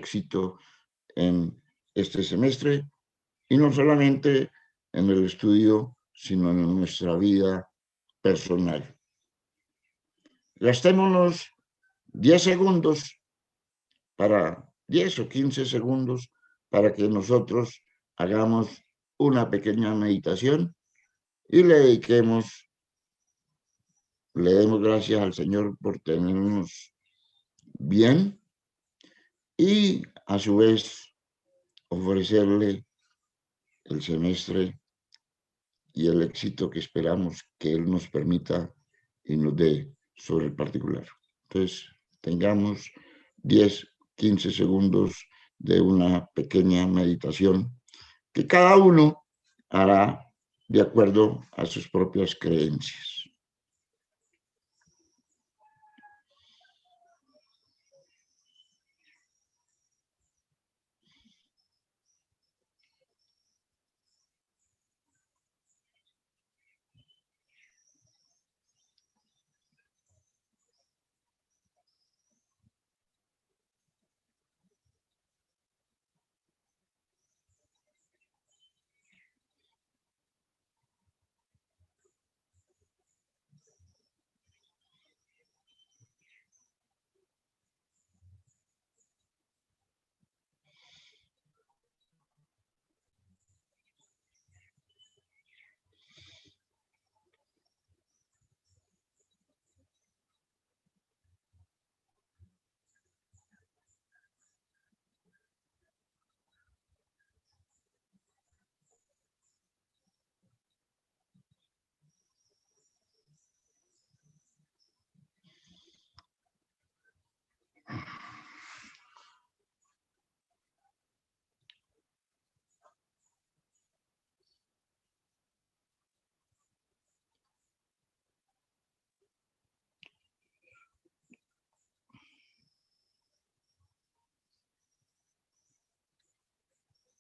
éxito en este semestre, y no solamente en el estudio, sino en nuestra vida personal. Gastémonos 10 segundos 10 o 15 segundos para que nosotros hagamos una pequeña meditación y le demos gracias al Señor por tenernos bien y a su vez ofrecerle el semestre y el éxito que esperamos que Él nos permita y nos dé sobre el particular. Entonces, tengamos 10, 15 segundos de una pequeña meditación que cada uno hará de acuerdo a sus propias creencias.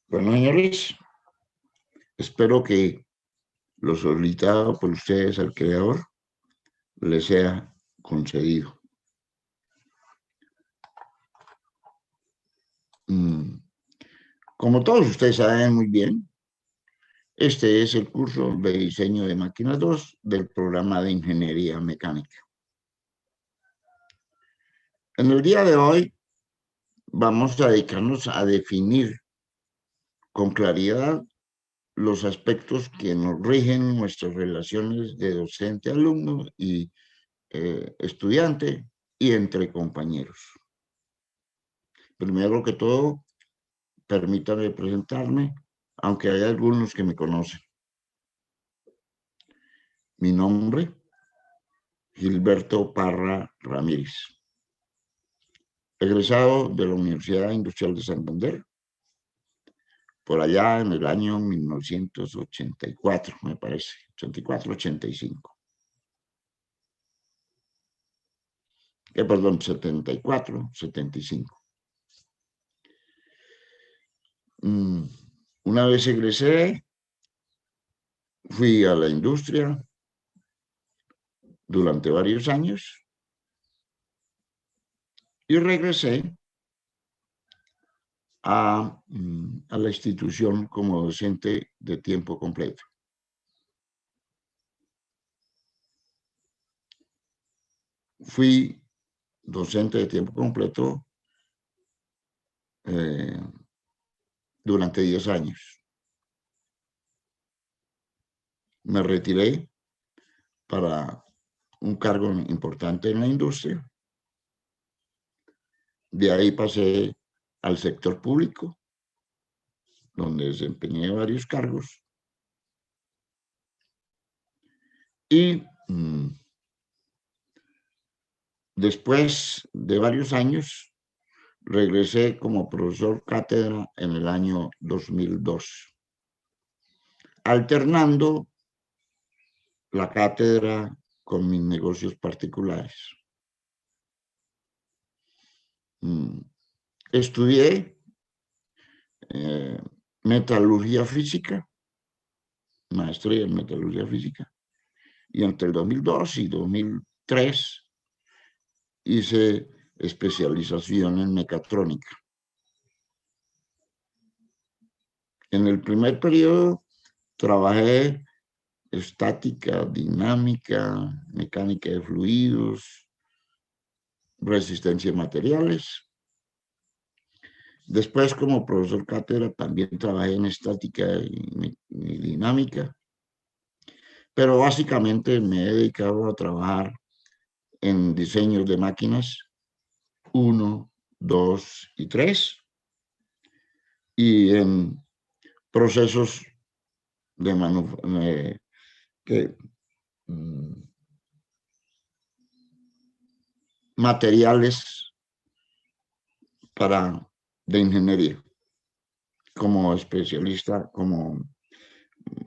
Bueno, señores, espero que lo solicitado por ustedes al Creador les sea concedido. Como todos ustedes saben muy bien, este es el curso de diseño de máquinas 2 del programa de ingeniería mecánica. En el día de hoy vamos a dedicarnos a definir con claridad los aspectos que nos rigen nuestras relaciones de docente-alumno y estudiante y entre compañeros. Primero que todo, permítanme presentarme, aunque hay algunos que me conocen. Mi nombre, Gilberto Parra Ramírez, egresado de la Universidad Industrial de Santander, por allá en el año 1984, me parece, 84-85. Perdón, 74-75. Una vez egresé, fui a la industria durante varios años y regresé a la institución como docente de tiempo completo. Fui docente de tiempo completo durante 10 años. Me retiré para un cargo importante en la industria. De ahí pasé al sector público, donde desempeñé varios cargos. Y después de varios años, regresé como profesor cátedra en el año 2002, alternando la cátedra con mis negocios particulares. Estudié metalurgia física, maestría en metalurgia física, y entre el 2002 y 2003 hice especialización en mecatrónica. En el primer periodo trabajé estática, dinámica, mecánica de fluidos, resistencia de materiales. Después, como profesor cátedra, también trabajé en estática y dinámica, pero básicamente me he dedicado a trabajar en diseños de máquinas 1, 2 y 3 y en procesos de materiales de ingeniería, como especialista, como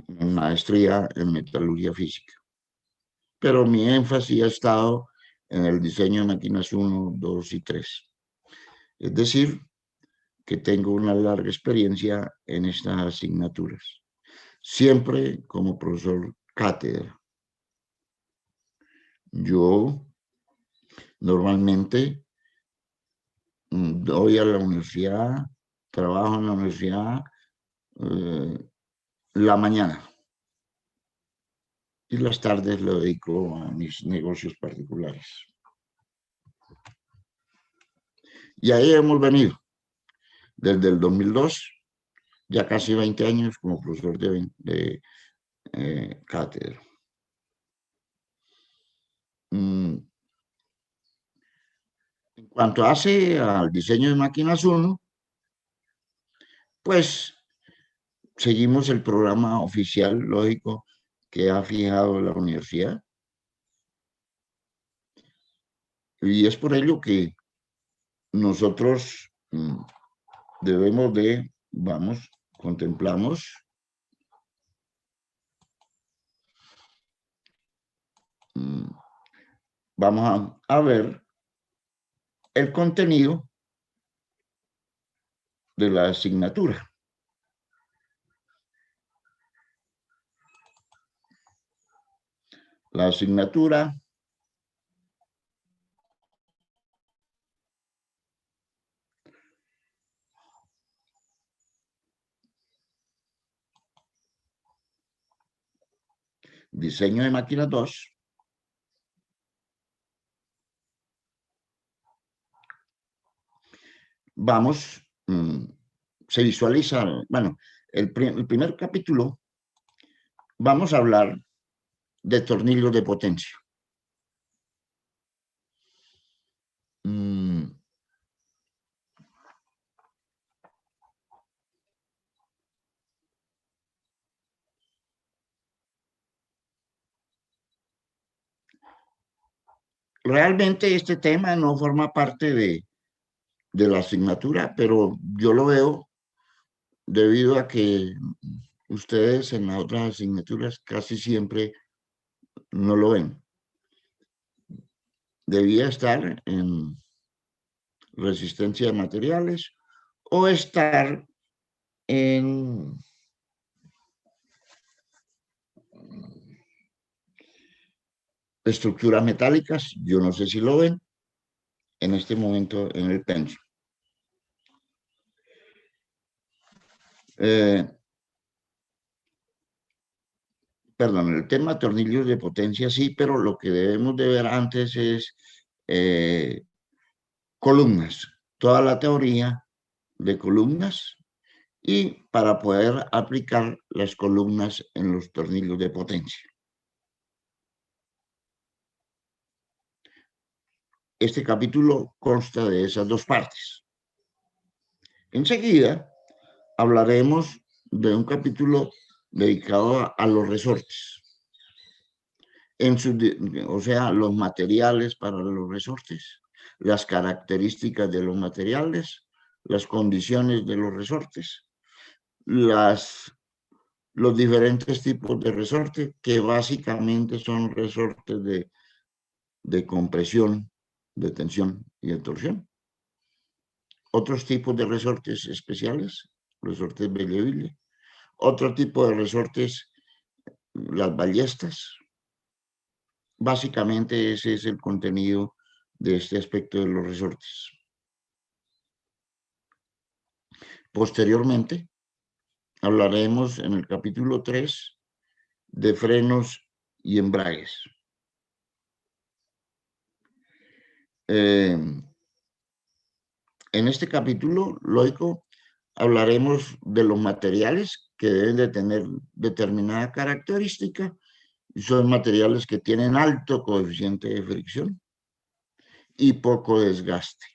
maestría en metalurgia física. Pero mi énfasis ha estado en el diseño de máquinas 1, 2 y 3. Es decir, que tengo una larga experiencia en estas asignaturas, siempre como profesor cátedra. Yo normalmente doy a la universidad, trabajo en la universidad la mañana y las tardes lo dedico a mis negocios particulares. Y ahí hemos venido desde el 2002, ya casi 20 años como profesor de cátedra. En cuanto hace al diseño de máquinas 1, pues seguimos el programa oficial, lógico, que ha fijado la universidad. Y es por ello que nosotros debemos de, contemplamos vamos a ver el contenido de la asignatura. La asignatura diseño de máquina 2 se visualiza, bueno, el primer capítulo vamos a hablar de tornillos de potencia. Realmente este tema no forma parte de la asignatura, pero yo lo veo debido a que ustedes en las otras asignaturas casi siempre no lo ven. Debía estar en resistencia de materiales o estar en estructuras metálicas. Yo no sé si lo ven en este momento en el pensum. Perdón, el tema tornillos de potencia sí, pero lo que debemos de ver antes es columnas, toda la teoría de columnas y para poder aplicar las columnas en los tornillos de potencia. Este capítulo consta de esas dos partes. Enseguida hablaremos de un capítulo dedicado a los resortes, o sea, los materiales para los resortes, las características de los materiales, las condiciones de los resortes, los diferentes tipos de resorte, que básicamente son resortes de compresión, de tensión y de torsión. Otros tipos de resortes especiales, resortes Belle-Ville. Otro tipo de resortes, las ballestas. Básicamente ese es el contenido de este aspecto de los resortes. Posteriormente, hablaremos en el capítulo 3 de frenos y embragues. En este capítulo, lógico, hablaremos de los materiales que deben de tener determinada característica, y son materiales que tienen alto coeficiente de fricción y poco desgaste.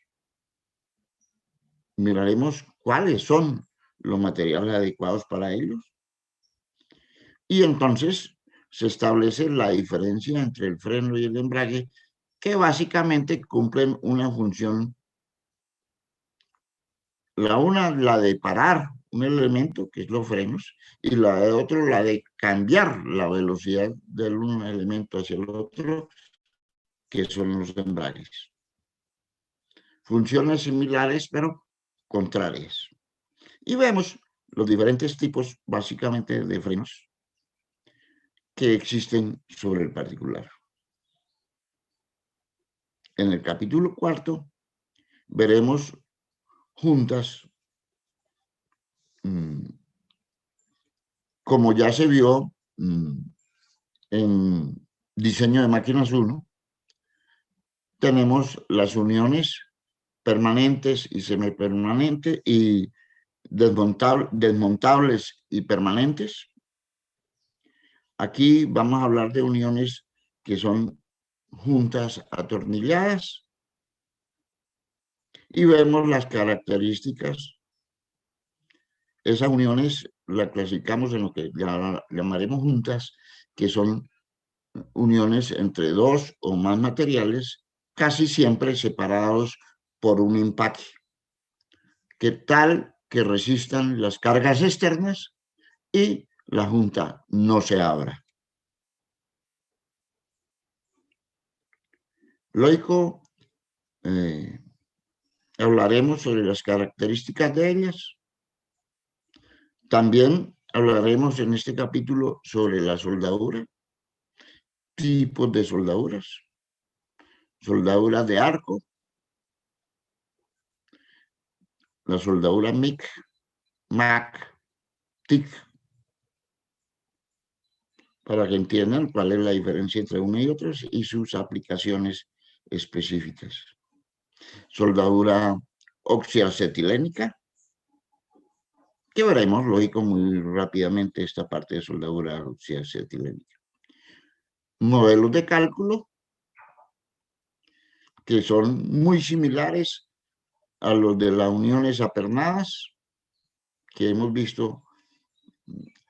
Miraremos cuáles son los materiales adecuados para ellos. Y entonces se establece la diferencia entre el freno y el embrague, que básicamente cumplen una función. La de parar un elemento, que es los frenos, y la de otro, la de cambiar la velocidad de un elemento hacia el otro, que son los embragues. Funciones similares, pero contrarias. Y vemos los diferentes tipos, básicamente, de frenos que existen sobre el particular. En el capítulo 4 veremos juntas, como ya se vio en diseño de máquinas 1, tenemos las uniones permanentes y semipermanentes y desmontables y permanentes. Aquí vamos a hablar de uniones que son juntas atornilladas y vemos las características. Esas uniones las clasificamos en lo que llamaremos juntas, que son uniones entre dos o más materiales, casi siempre separados por un empaque, que tal que resistan las cargas externas y la junta no se abra. Luego hablaremos sobre las características de ellas. También hablaremos en este capítulo sobre la soldadura, tipos de soldaduras, soldadura de arco, la soldadura MIG, MAC, TIC, para que entiendan cuál es la diferencia entre uno y otros y sus aplicaciones específicas. Soldadura oxiacetilénica, que veremos, lógico, muy rápidamente esta parte de soldadura oxiacetilénica. Modelos de cálculo, que son muy similares a los de las uniones apernadas, que hemos visto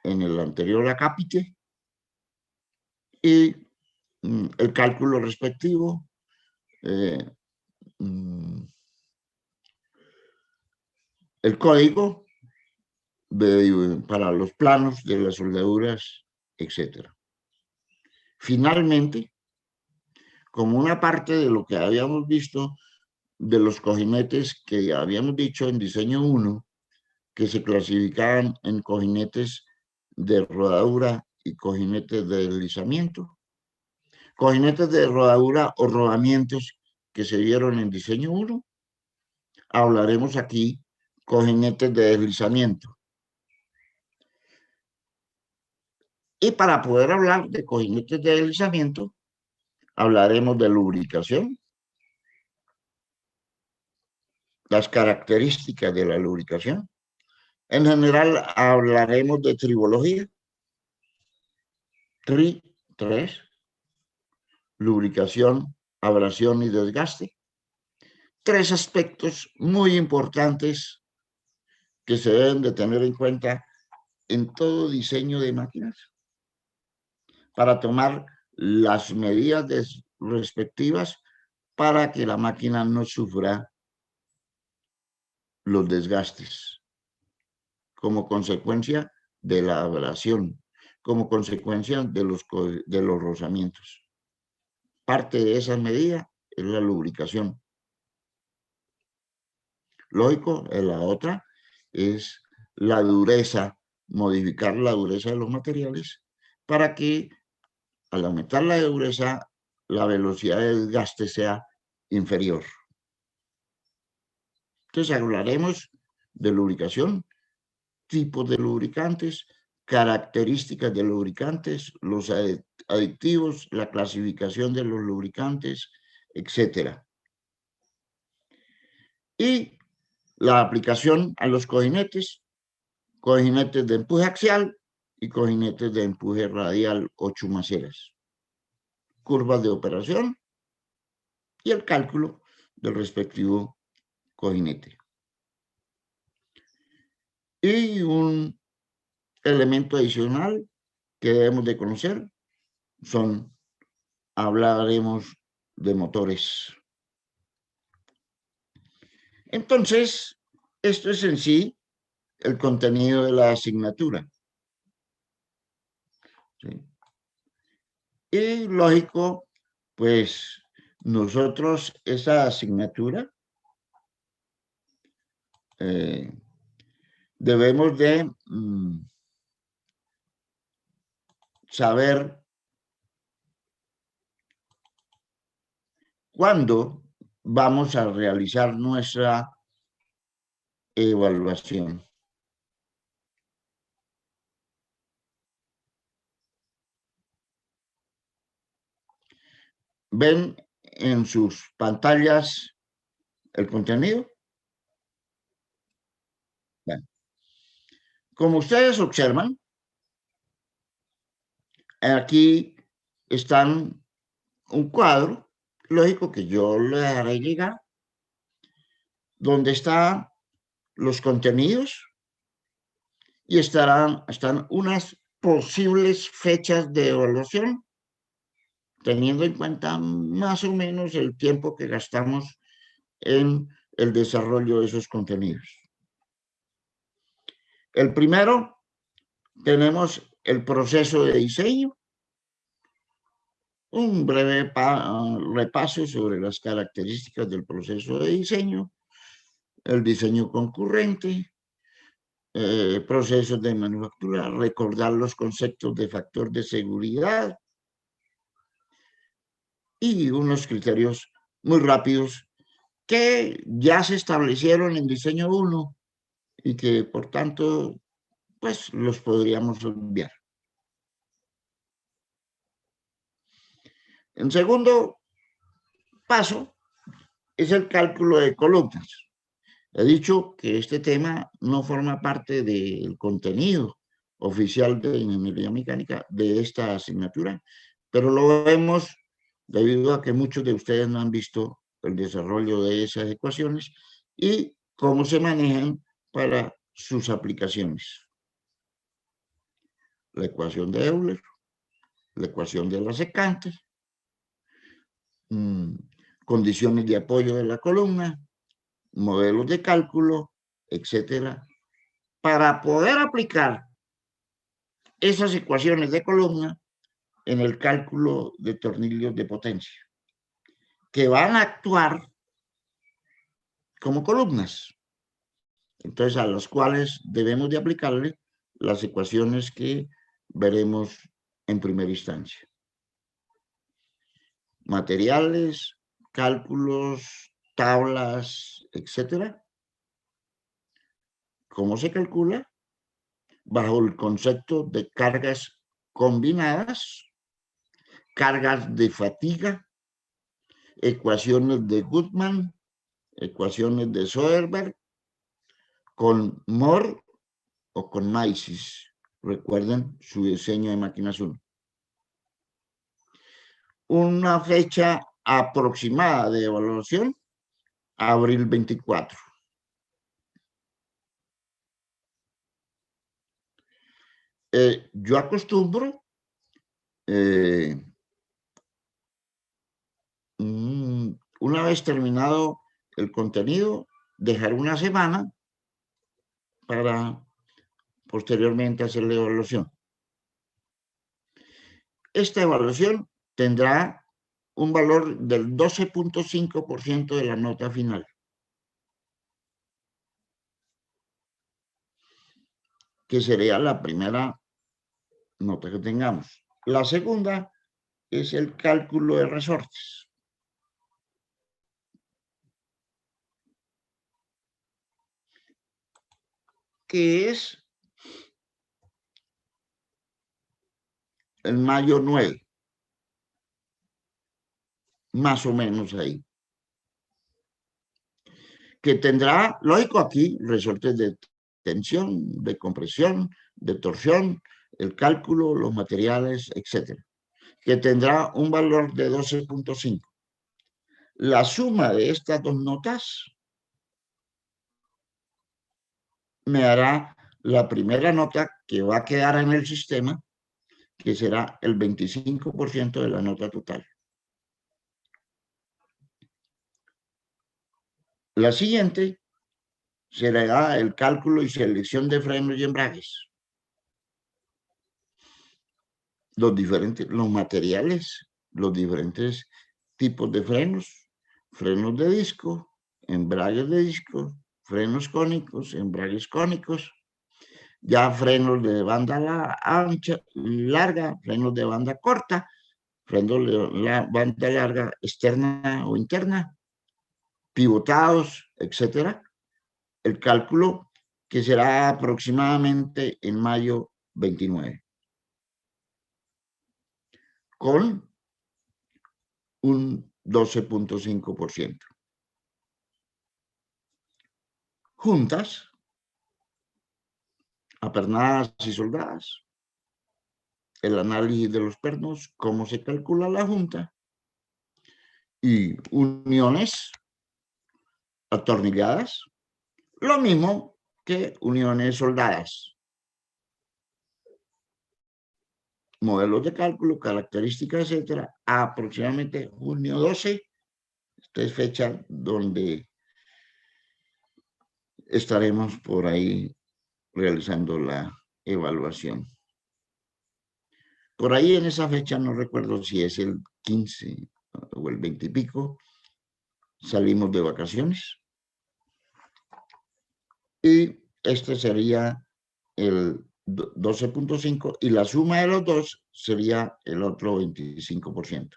en el anterior acápite, y el cálculo respectivo, el código para los planos de las soldaduras, etc. Finalmente, como una parte de lo que habíamos visto de los cojinetes que habíamos dicho en diseño 1, que se clasificaban en cojinetes de rodadura y cojinetes de deslizamiento. Cojinetes de rodadura o rodamientos que se vieron en diseño 1. Hablaremos aquí cojinetes de deslizamiento. Y para poder hablar de cojinetes de deslizamiento, hablaremos de lubricación, las características de la lubricación. En general hablaremos de tribología, 3, lubricación, abrasión y desgaste. 3 aspectos muy importantes que se deben de tener en cuenta en todo diseño de máquinas para tomar las medidas respectivas para que la máquina no sufra los desgastes como consecuencia de la abrasión, como consecuencia de los rozamientos. Parte de esa medida es la lubricación. Lógico, la otra es la dureza, modificar la dureza de los materiales para que al aumentar la dureza, la velocidad de desgaste sea inferior. Entonces hablaremos de lubricación tipos de lubricantes, características de lubricantes, los aditivos, la clasificación de los lubricantes, etcétera. Y la aplicación a los cojinetes de empuje axial y cojinetes de empuje radial o chumaceras, curvas de operación y el cálculo del respectivo cojinete. Y un elemento adicional que debemos de conocer hablaremos de motores. Entonces, esto es en sí el contenido de la asignatura. ¿Sí? Y lógico, pues nosotros esa asignatura debemos de saber cuándo vamos a realizar nuestra evaluación. ¿Ven en sus pantallas el contenido? Bueno, como ustedes observan, aquí están un cuadro, lógico que yo le haré llegar, donde están los contenidos y están unas posibles fechas de evaluación, teniendo en cuenta más o menos el tiempo que gastamos en el desarrollo de esos contenidos. El primero, tenemos el proceso de diseño, un breve repaso sobre las características del proceso de diseño, el diseño concurrente, procesos de manufactura, recordar los conceptos de factor de seguridad y unos criterios muy rápidos que ya se establecieron en diseño 1 y que por tanto pues los podríamos obviar. En segundo paso es el cálculo de columnas. He dicho que este tema no forma parte del contenido oficial de ingeniería mecánica de esta asignatura, pero lo vemos debido a que muchos de ustedes no han visto el desarrollo de esas ecuaciones y cómo se manejan para sus aplicaciones. La ecuación de Euler, la ecuación de la secante, condiciones de apoyo de la columna, modelos de cálculo, etcétera, para poder aplicar esas ecuaciones de columna en el cálculo de tornillos de potencia, que van a actuar como columnas. Entonces, a los cuales debemos de aplicarle las ecuaciones que veremos en primera instancia. Materiales, cálculos, tablas, etcétera. ¿Cómo se calcula? Bajo el concepto de cargas combinadas, cargas de fatiga, ecuaciones de Goodman, ecuaciones de Soderberg, con Moore o con Maisis. Recuerden su diseño de máquinas 1. Una fecha aproximada de evaluación, abril 24. Yo acostumbro una vez terminado el contenido, dejar una semana para posteriormente hacer la evaluación. Esta evaluación tendrá un valor del 12.5% de la nota final, que sería la primera nota que tengamos. La segunda es el cálculo de resortes. Que es en mayo 9, más o menos ahí. Que tendrá, lógico, aquí resortes de tensión, de compresión, de torsión, el cálculo, los materiales, etcétera, que tendrá un valor de 12.5. La suma de estas dos notas me dará la primera nota que va a quedar en el sistema, que será el 25% de la nota total. La siguiente será el cálculo y selección de frenos y embragues. Los materiales, los diferentes tipos de frenos, frenos de disco, embragues de disco, frenos cónicos, embragues cónicos, ya frenos de banda ancha, larga, frenos de banda corta, frenos de la banda larga externa o interna, pivotados, etcétera. El cálculo que será aproximadamente en mayo 29, con un 12.5%. Juntas, apernadas y soldadas, el análisis de los pernos, cómo se calcula la junta, y uniones atornilladas, lo mismo que uniones soldadas. Modelos de cálculo, características, etcétera, aproximadamente junio 12. Esta es fecha donde estaremos por ahí realizando la evaluación. Por ahí en esa fecha, no recuerdo si es el 15 o el 20 y pico, salimos de vacaciones. Y este sería el 12.5 y la suma de los dos sería el otro 25%.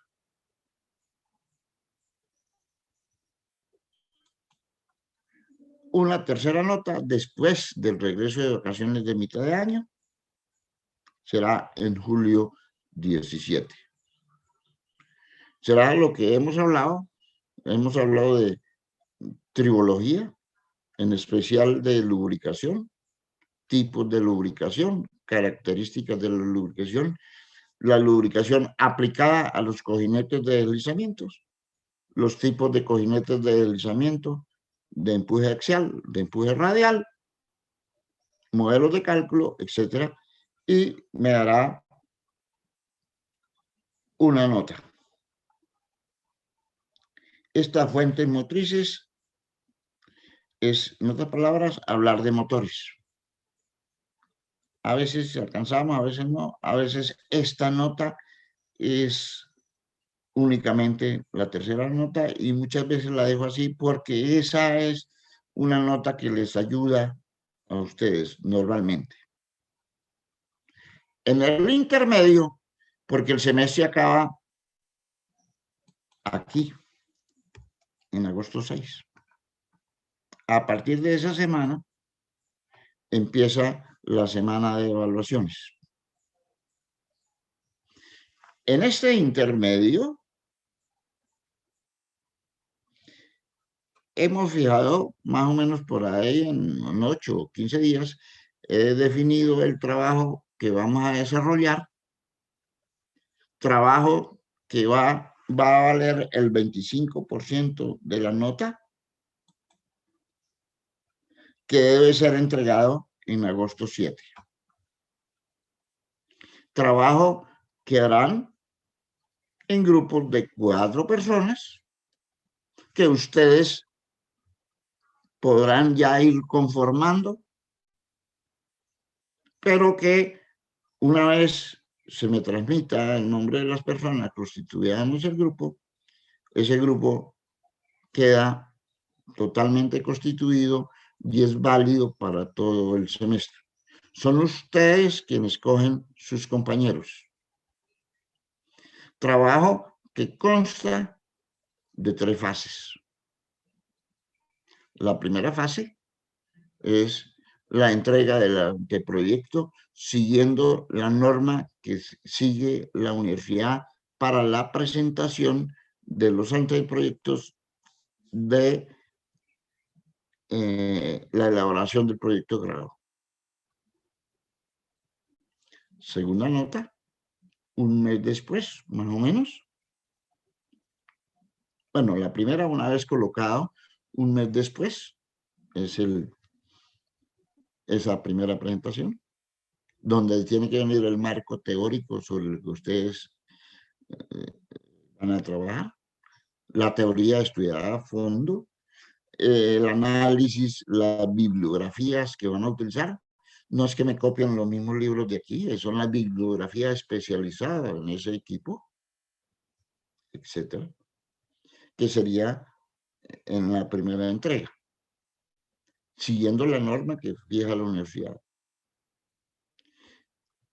Una tercera nota después del regreso de vacaciones de mitad de año será en julio 17. Será lo que hemos hablado de tribología, en especial de lubricación, tipos de lubricación, características de la lubricación aplicada a los cojinetes de deslizamientos, los tipos de cojinetes de deslizamiento, de empuje axial, de empuje radial, modelos de cálculo, etcétera, y me dará una nota. Estas fuentes motrices es, en otras palabras, hablar de motores. A veces alcanzamos, a veces no, a veces esta nota es únicamente la tercera nota y muchas veces la dejo así porque esa es una nota que les ayuda a ustedes normalmente. En el intermedio, porque el semestre acaba aquí, en agosto 6. A partir de esa semana empieza la semana de evaluaciones. En este intermedio hemos fijado más o menos por ahí en 8 o 15 días, he definido el trabajo que vamos a desarrollar, trabajo que va a valer el 25% de la nota, que debe ser entregado en agosto 7. Trabajo que harán en grupos de 4 personas que ustedes podrán ya ir conformando, pero que una vez se me transmita el nombre de las personas constituyamos el grupo, ese grupo queda totalmente constituido y es válido para todo el semestre. Son ustedes quienes cogen sus compañeros. Trabajo que consta de 3 fases. La primera fase es la entrega del proyecto siguiendo la norma que sigue la universidad para la presentación de los anteproyectos de la elaboración del proyecto de grado. Segunda nota, un mes después, más o menos. Bueno, la primera, una vez colocado, un mes después, es esa primera presentación, donde tiene que venir el marco teórico sobre el que ustedes van a trabajar, la teoría estudiada a fondo, el análisis, las bibliografías que van a utilizar. No es que me copien los mismos libros de aquí, son las bibliografías especializadas en ese equipo, etcétera, que sería en la primera entrega, siguiendo la norma que fija la universidad.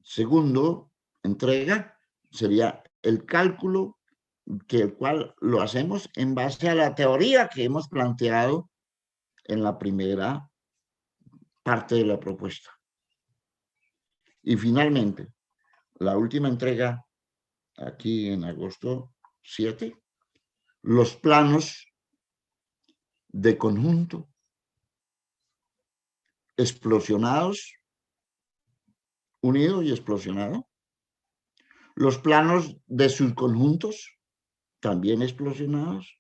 Segundo, entrega sería el cálculo el cual lo hacemos en base a la teoría que hemos planteado en la primera parte de la propuesta. Y finalmente, la última entrega, aquí en agosto 7, los planos de conjunto explosionados, unido y explosionado, los planos de subconjuntos también explosionados,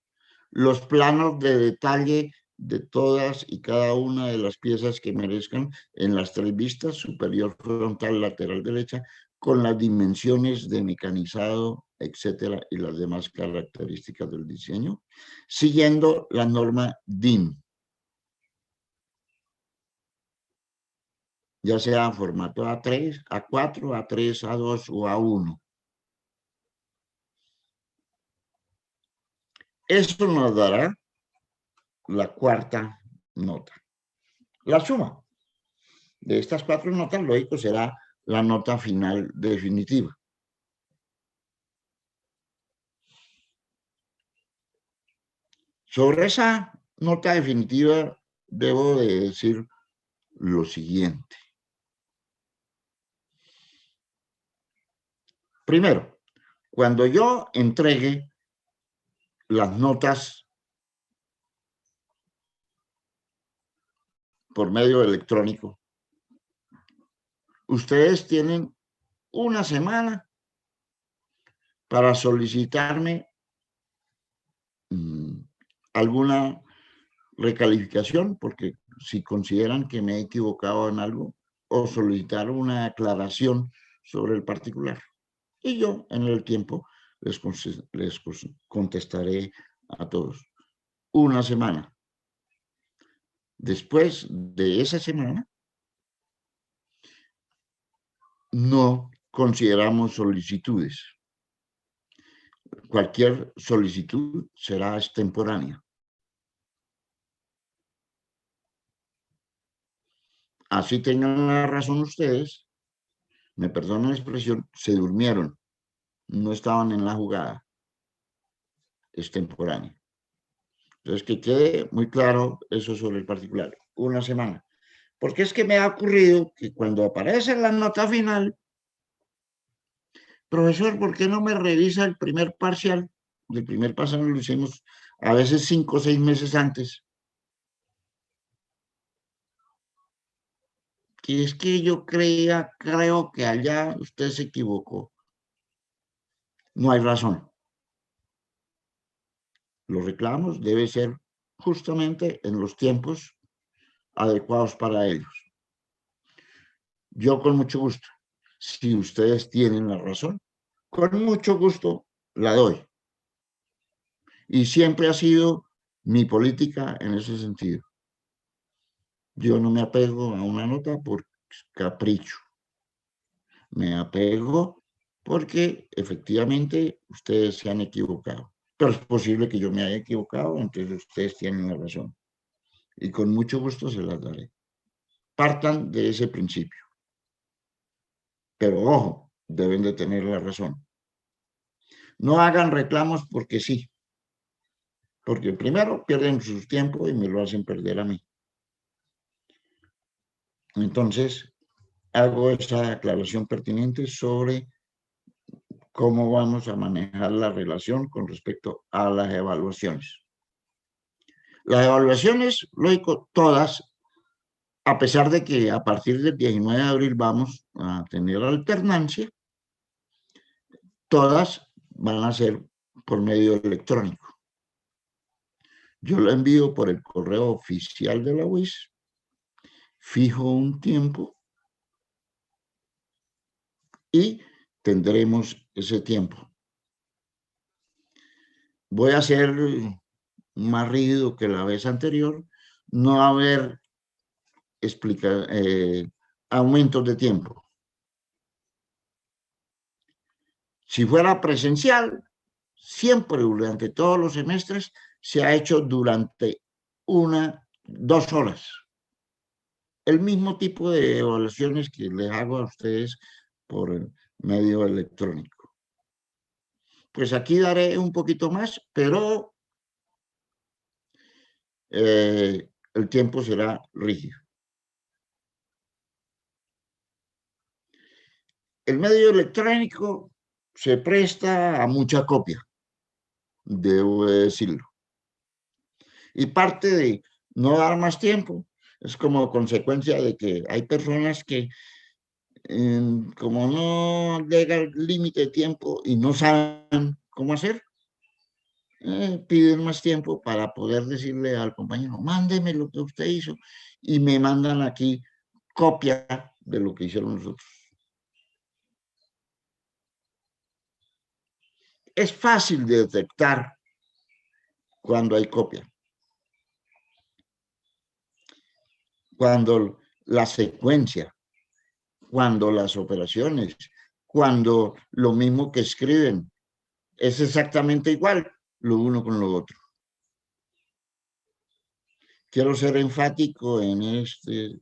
los planos de detalle de todas y cada una de las piezas que merezcan en las tres vistas, superior, frontal, lateral derecha, con las dimensiones de mecanizado, etcétera, y las demás características del diseño, siguiendo la norma DIN, ya sea en formato A3, A4, A3, A2 o A1. Esto nos dará la cuarta nota. La suma de estas cuatro notas, lógico, será la nota final definitiva. Sobre esa nota definitiva, debo de decir lo siguiente. Primero, cuando yo entregue las notas por medio electrónico, ustedes tienen una semana para solicitarme alguna recalificación, porque si consideran que me he equivocado en algo, o solicitar una aclaración sobre el particular. Y yo, en el tiempo, les contestaré a todos. Una semana. Después de esa semana, no consideramos solicitudes. Cualquier solicitud será extemporánea. Así tengan la razón ustedes, me perdonan la expresión, se durmieron, no estaban en la jugada, extemporánea. Entonces, que quede muy claro eso sobre el particular. Una semana. Porque es que me ha ocurrido que cuando aparece la nota final, profesor, ¿por qué no me revisa el primer parcial? El primer parcial lo hicimos a veces 5 o 6 meses antes. Que es que yo creo que allá usted se equivocó. No hay razón. Los reclamos deben ser justamente en los tiempos adecuados para ellos. Yo con mucho gusto, si ustedes tienen la razón, con mucho gusto la doy. Y siempre ha sido mi política en ese sentido. Yo no me apego a una nota por capricho. Me apego porque efectivamente ustedes se han equivocado. Pero es posible que yo me haya equivocado, entonces ustedes tienen la razón. Y con mucho gusto se las daré. Partan de ese principio. Pero ojo, deben de tener la razón. No hagan reclamos porque sí. Porque primero pierden su tiempo y me lo hacen perder a mí. Entonces, hago esa aclaración pertinente sobre cómo vamos a manejar la relación con respecto a las evaluaciones. Las evaluaciones, lógico, todas, a pesar de que a partir del 19 de abril vamos a tener alternancia, todas van a ser por medio electrónico. Yo lo envío por el correo oficial de la UIS, fijo un tiempo y tendremos ese tiempo. Voy a ser más rígido que la vez anterior, no haber aumentos de tiempo. Si fuera presencial, siempre durante todos los semestres se ha hecho durante 2 horas. El mismo tipo de evaluaciones que les hago a ustedes por medio electrónico. Pues aquí daré un poquito más, pero el tiempo será rígido. El medio electrónico se presta a mucha copia, debo decirlo. Y parte de no dar más tiempo es como consecuencia de que hay personas que, como no llega el límite de tiempo y no saben cómo hacer, piden más tiempo para poder decirle al compañero, mándeme lo que usted hizo, y me mandan aquí copia de lo que hicieron nosotros. Es fácil de detectar cuando hay copia. Cuando la secuencia, cuando las operaciones, cuando lo mismo que escriben es exactamente igual lo uno con lo otro. Quiero ser enfático en este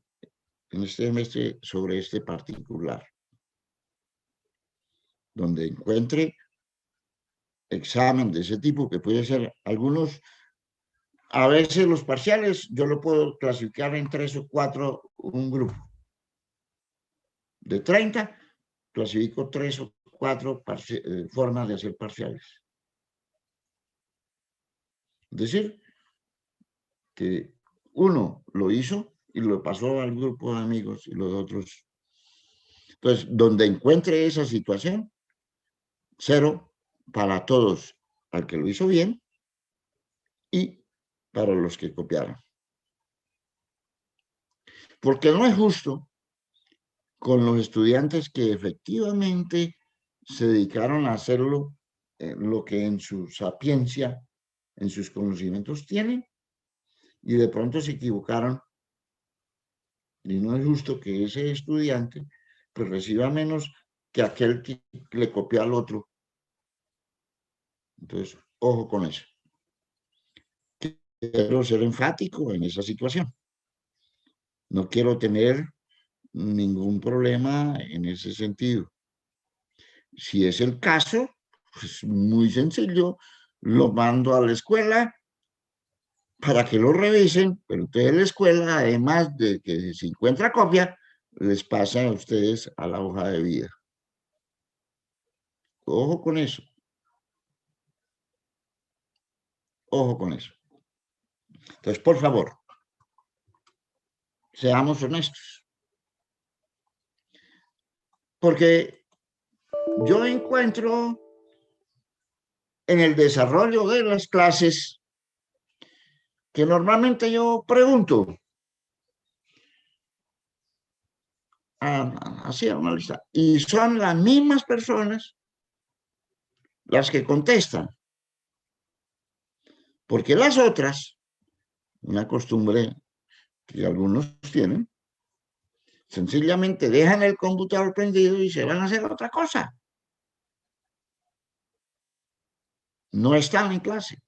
semestre sobre este particular, donde encuentre examen de ese tipo, que puede ser algunos, a veces los parciales, yo lo puedo clasificar en 3 o 4, un grupo. De 30, clasifico 3 o 4 formas de hacer parciales. Es decir, que uno lo hizo y lo pasó al grupo de amigos y los otros. Entonces, donde encuentre esa situación, 0 para todos al que lo hizo bien y para los que copiaron. Porque no es justo con los estudiantes que efectivamente se dedicaron a hacerlo lo que en su sapiencia, en sus conocimientos tienen, y de pronto se equivocaron, y no es justo que ese estudiante pues reciba menos que aquel que le copió al otro. Entonces, ojo con eso. Quiero ser enfático en esa situación. No quiero tener ningún problema en ese sentido. Si es el caso, pues muy sencillo, lo mando a la escuela para que lo revisen, pero entonces la escuela, además de que si encuentra copia, les pasa a ustedes a la hoja de vida. Ojo con eso. Ojo con eso. Entonces, por favor, seamos honestos. Porque yo encuentro en el desarrollo de las clases que normalmente yo pregunto, así a una lista, y son las mismas personas las que contestan. Porque las otras, una costumbre que algunos tienen, sencillamente dejan el computador prendido y se van a hacer otra cosa. No están en clase.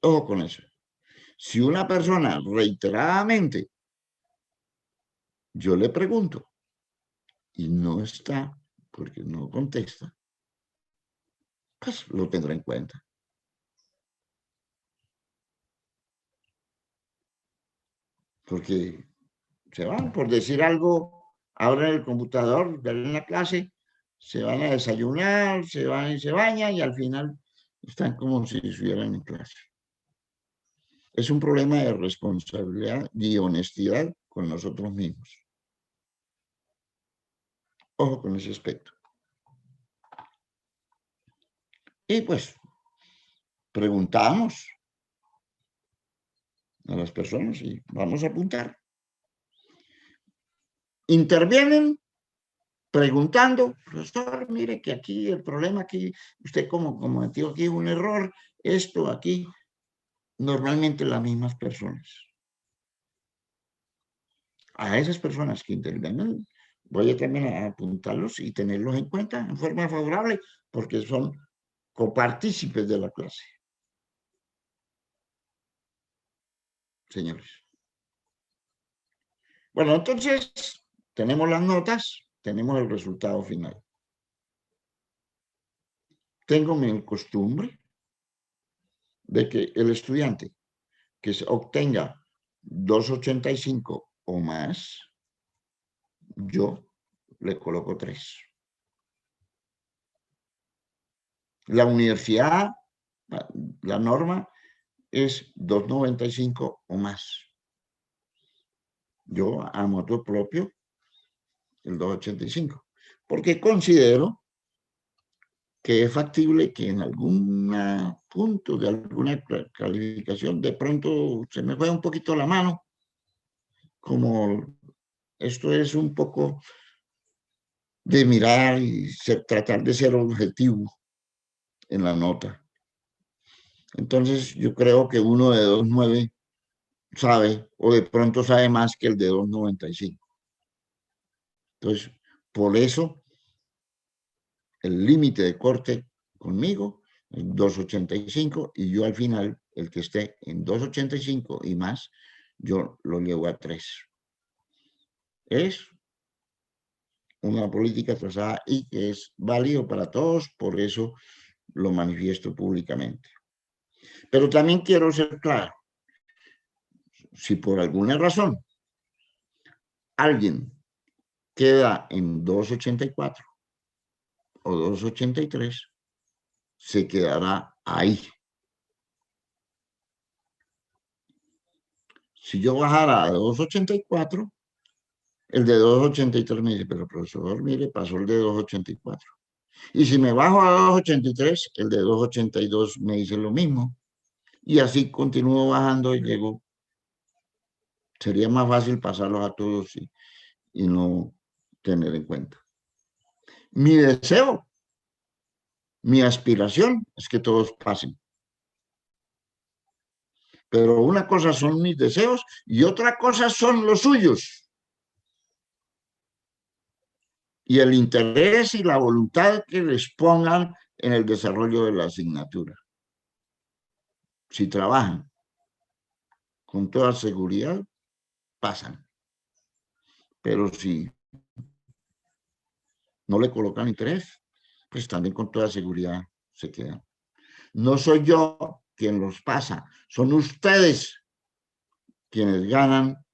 Ojo con eso. Si una persona reiteradamente, yo le pregunto y no está porque no contesta, pues lo tendré en cuenta. Porque se van por decir algo abren el computador, ven la clase, se van a desayunar, se van y se bañan y al final están como si estuvieran en clase. Es un problema de responsabilidad y honestidad con nosotros mismos. Ojo con ese aspecto. Y pues preguntamos a las personas y vamos a apuntar. Intervienen preguntando, profesor, mire que aquí el problema, aquí usted como cometió aquí un error, esto aquí, normalmente las mismas personas. A esas personas que intervienen, voy a también a apuntarlos y tenerlos en cuenta en forma favorable, porque son copartícipes de la clase. Señores. Bueno, entonces tenemos las notas, tenemos el resultado final. Tengo mi costumbre de que el estudiante que obtenga 2.85 o más, yo le coloco 3. La universidad, la norma es 2.95 o más. Yo a motor propio el 2.85, porque considero que es factible que en algún punto de alguna calificación de pronto se me juega un poquito la mano, como esto es un poco de mirar y tratar de ser objetivo en la nota. Entonces yo creo que uno de 2.9 sabe, o de pronto sabe más que el de 2.95. Entonces, por eso el límite de corte conmigo en 2.85 y yo al final, el que esté en 2.85 y más, yo lo llevo a 3. Es una política trazada y que es válido para todos, por eso lo manifiesto públicamente. Pero también quiero ser claro, si por alguna razón alguien queda en 2.84 o 2.83, se quedará ahí. Si yo bajara a 2.84, el de 2.83 me dice, pero profesor, mire, pasó el de 2.84. Y si me bajo a 2.83, el de 2.82 me dice lo mismo. Y así continúo bajando y llego. Sería más fácil pasarlos a todos y no tener en cuenta. Mi deseo, mi aspiración es que todos pasen. Pero una cosa son mis deseos y otra cosa son los suyos. Y el interés y la voluntad que les pongan en el desarrollo de la asignatura. Si trabajan con toda seguridad, pasan. Pero si no le colocan interés, pues también con toda seguridad se quedan. No soy yo quien los pasa, son ustedes quienes ganan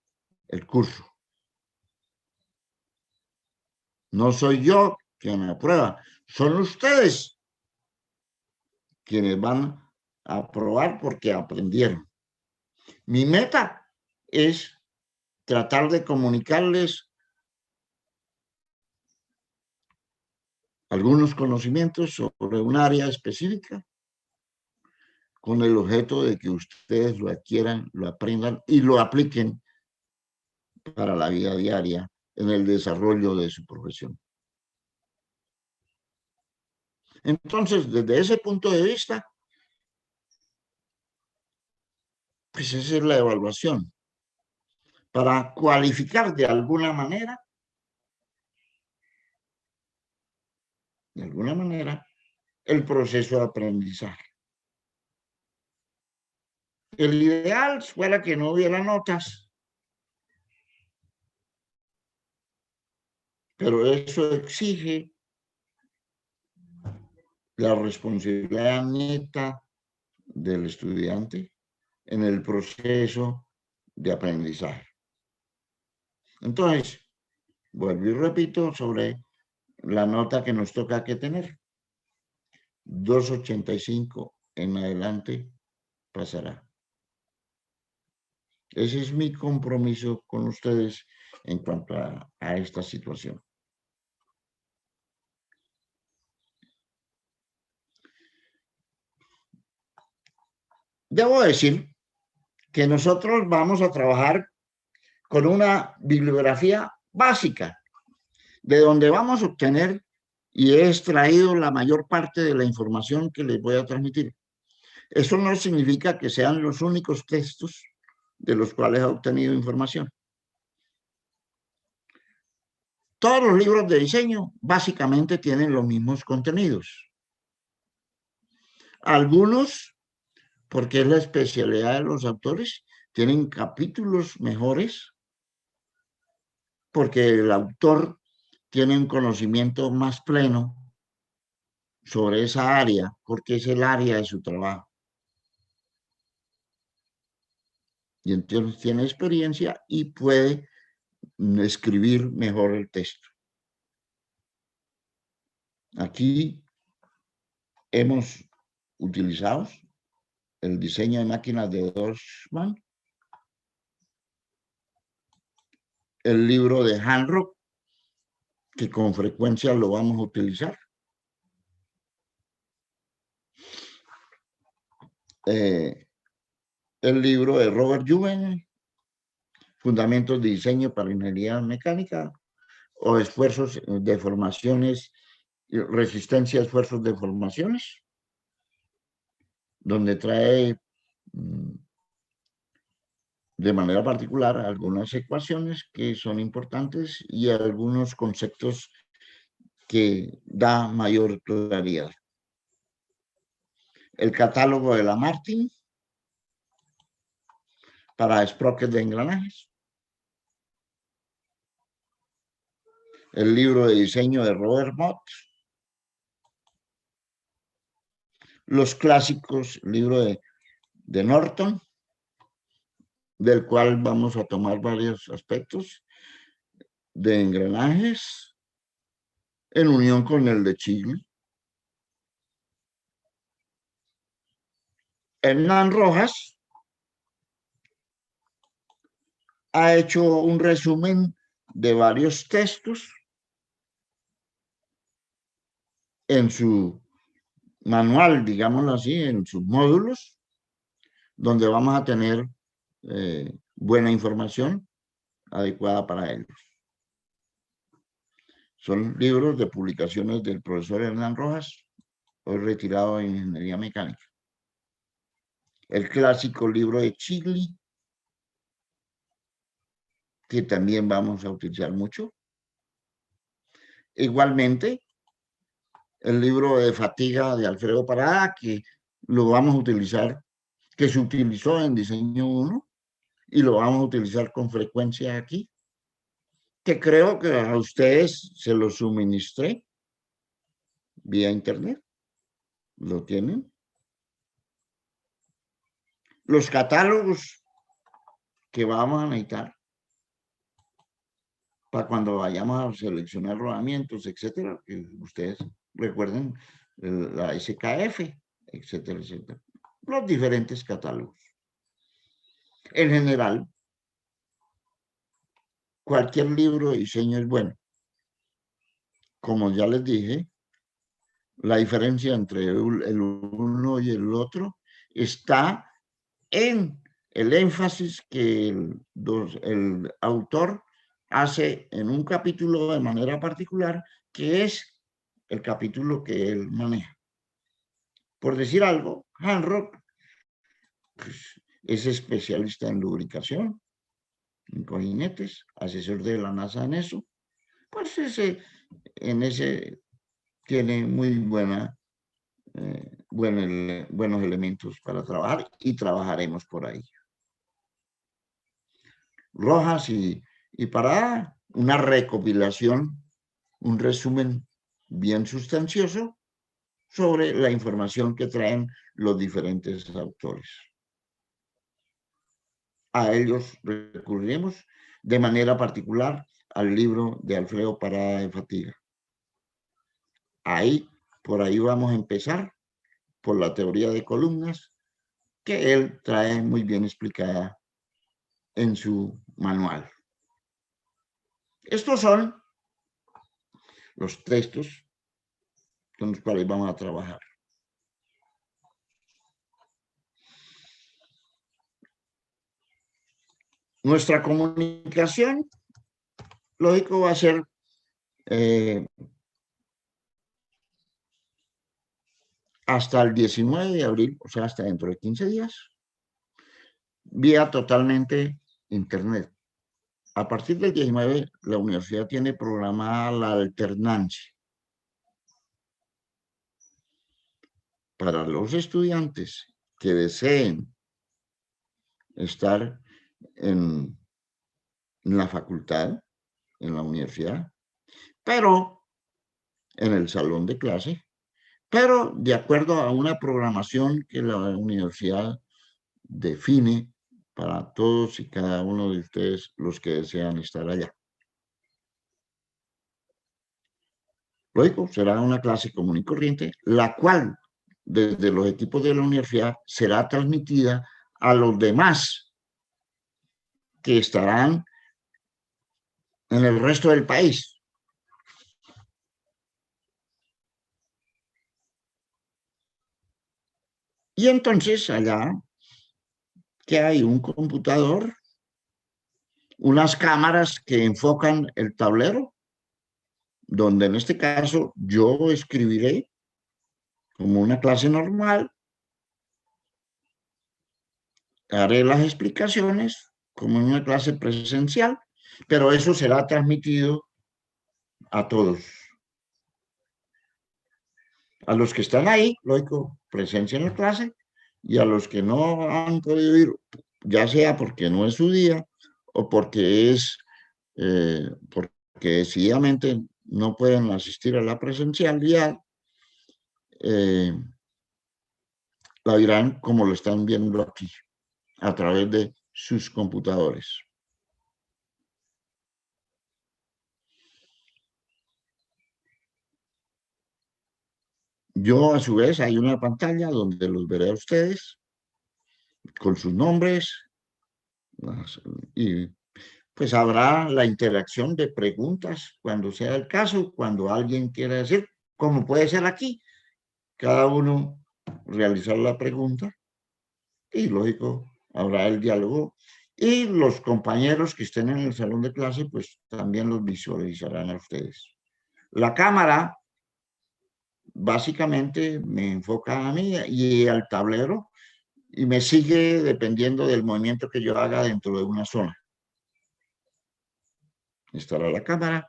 el curso. No soy yo quien me aprueba, son ustedes quienes van a aprobar porque aprendieron. Mi meta es tratar de comunicarles algunos conocimientos sobre un área específica con el objeto de que ustedes lo adquieran, lo aprendan y lo apliquen para la vida diaria en el desarrollo de su profesión. Entonces, desde ese punto de vista, pues esa es la evaluación. Para cualificar de alguna manera, el proceso de aprendizaje. El ideal fuera que no hubiera notas, pero eso exige la responsabilidad neta del estudiante en el proceso de aprendizaje. Entonces, Vuelvo y repito sobre la nota que nos toca que tener. 2.85 en adelante pasará. Ese es mi compromiso con ustedes en cuanto a esta situación. Debo decir que nosotros vamos a trabajar con una bibliografía básica, de donde vamos a obtener y he extraído la mayor parte de la información que les voy a transmitir. Eso no significa que sean los únicos textos de los cuales he obtenido información. Todos los libros de diseño básicamente tienen los mismos contenidos. Algunos, porque es la especialidad de los autores, tienen capítulos mejores, porque el autor tiene un conocimiento más pleno sobre esa área, porque es el área de su trabajo. Y entonces tiene experiencia y puede escribir mejor el texto. Aquí hemos utilizado el diseño de máquinas de Dorfman, el libro de Hanrock, que con frecuencia lo vamos a utilizar. El libro de Robert Juven, Fundamentos de Diseño para Ingeniería Mecánica, o Esfuerzos de Formaciones, Resistencia a Esfuerzos de Formaciones, donde trae de manera particular algunas ecuaciones que son importantes y algunos conceptos que da mayor claridad. El catálogo de la Martin para sprockets de engranajes. El libro de diseño de Robert Mott. Los clásicos, libro de Norton, del cual vamos a tomar varios aspectos de engranajes en unión con el de Chile. Hernán Rojas ha hecho un resumen de varios textos en su manual, digámoslo así, en sus módulos, donde vamos a tener buena información adecuada para ellos. Son libros de publicaciones del profesor Hernán Rojas, hoy retirado en Ingeniería Mecánica. El clásico libro de Chile, que también vamos a utilizar mucho. Igualmente, el libro de Fatiga de Alfredo Parada, que lo vamos a utilizar, que se utilizó en Diseño 1 y lo vamos a utilizar con frecuencia aquí, que creo que a ustedes se lo suministré vía internet. ¿Lo tienen? Los catálogos que vamos a necesitar para cuando vayamos a seleccionar rodamientos, etcétera, que ustedes recuerden la SKF, etcétera, etcétera. Los diferentes catálogos. En general, cualquier libro de diseño es bueno. Como ya les dije, la diferencia entre el uno y el otro está en el énfasis que el autor hace en un capítulo de manera particular, que es el capítulo que él maneja. Por decir algo, Hanrock pues, es especialista en lubricación, en cojinetes, asesor de la NASA en eso. Pues en ese tiene muy buenos elementos para trabajar y trabajaremos por ahí. Rojas y para una recopilación, un resumen bien sustancioso sobre la información que traen los diferentes autores. A ellos recurriremos. de manera particular al libro de Alfredo Parada de Fatiga. Por ahí vamos a empezar, por la teoría de columnas, que él trae muy bien explicada en su manual. Estos son los textos con los cuales vamos a trabajar. Nuestra comunicación, lógico, va a ser hasta el 19 de abril, o sea, hasta dentro de 15 días, vía totalmente internet. A partir del 19, la universidad tiene programada la alternancia. Para los estudiantes que deseen estar en la facultad, en la universidad, pero en el salón de clase, pero de acuerdo a una programación que la universidad define para todos y cada uno de ustedes los que desean estar allá. Luego será una clase común y corriente, la cual desde los equipos de la universidad será transmitida a los demás que estarán en el resto del país. Y entonces allá que hay un computador, unas cámaras que enfocan el tablero, donde en este caso yo escribiré como una clase normal, haré las explicaciones como en una clase presencial, pero eso será transmitido a todos. A los que están ahí, lógico, presencia en la clase, y a los que no han podido ir, ya sea porque no es su día o porque porque decididamente no pueden asistir a la presencialidad, la verán como lo están viendo aquí, a través de sus computadores. Yo, a su vez, hay una pantalla donde los veré a ustedes con sus nombres y pues habrá la interacción de preguntas cuando sea el caso, cuando alguien quiera decir, como puede ser aquí, cada uno realizar la pregunta y, lógico, habrá el diálogo y los compañeros que estén en el salón de clase, pues también los visualizarán a ustedes. La cámara básicamente me enfoca a mí y al tablero y me sigue dependiendo del movimiento que yo haga dentro de una zona. Estará la cámara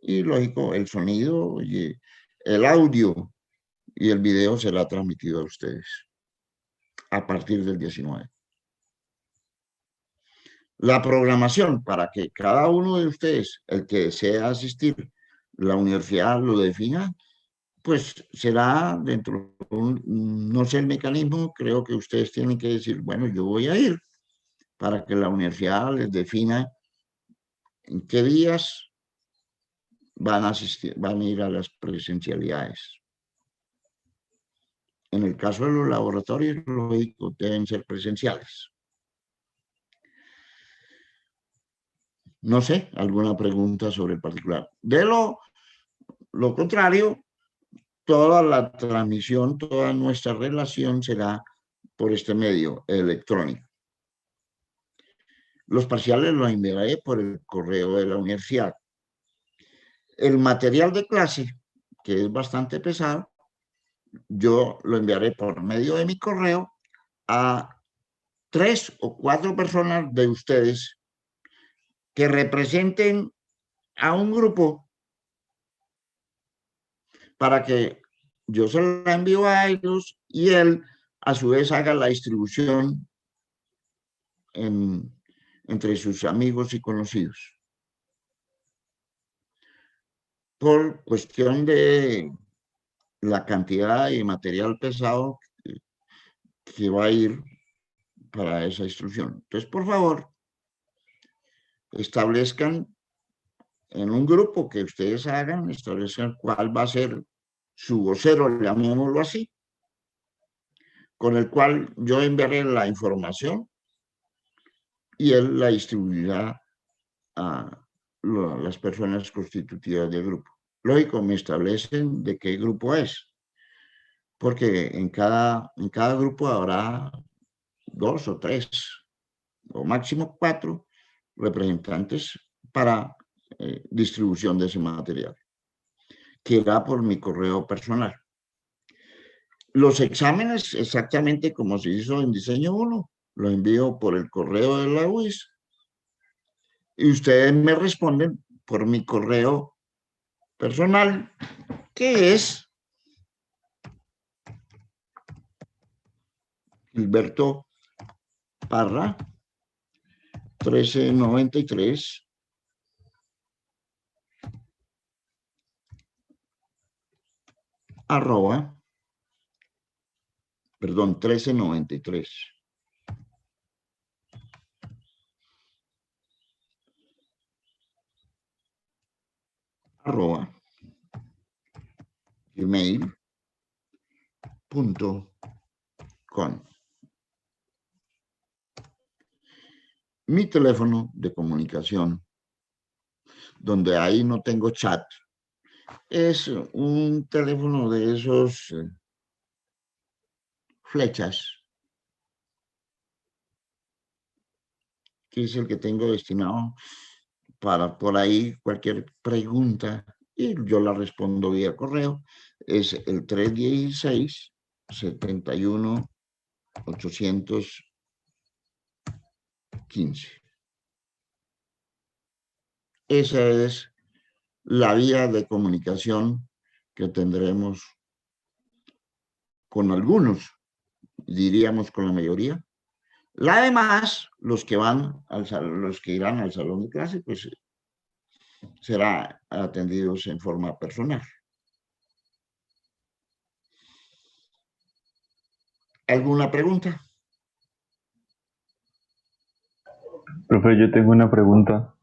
y, lógico, el sonido y el audio y el video será transmitido a ustedes a partir del 19. La programación para que cada uno de ustedes, el que desea asistir, la universidad lo defina, pues será dentro de no sé el mecanismo, creo que ustedes tienen que decir, bueno, yo voy a ir para que la universidad les defina en qué días van a asistir, van a ir a las presencialidades. En el caso de los laboratorios, lógico, deben ser presenciales. No sé, alguna pregunta sobre el particular. De lo contrario, toda la transmisión, toda nuestra relación será por este medio electrónico. Los parciales los enviaré por el correo de la universidad. El material de clase, que es bastante pesado, yo lo enviaré por medio de mi correo a 3 o 4 personas de ustedes que representen a un grupo para que yo se la envío a ellos y él a su vez haga la distribución entre sus amigos y conocidos. Por cuestión de la cantidad de material pesado que va a ir para esa instrucción. Entonces, por favor, establezcan en un grupo que ustedes hagan, establezcan cuál va a ser su vocero, llamémoslo así, con el cual yo enviaré la información y él la distribuirá a las personas constitutivas del grupo. Lógico, me establecen de qué grupo es, porque en cada grupo habrá 2 o 3 o máximo 4 representantes para distribución de ese material, que irá por mi correo personal. Los exámenes, exactamente como se hizo en diseño 1, lo envío por el correo de la UIS y ustedes me responden por mi correo personal, que es Gilberto Parra 1393 arroba, perdón, 1393 arroba gmail.com. Mi teléfono de comunicación, donde ahí no tengo chat, es un teléfono de esos flechas, que es el que tengo destinado para por ahí cualquier pregunta y yo la respondo vía correo. Es el 316-71-815. Esa es la vía de comunicación que tendremos con algunos, diríamos con la mayoría. La demás, los que irán al salón de clase, pues serán atendidos en forma personal. ¿Alguna pregunta? Profe, yo tengo una pregunta.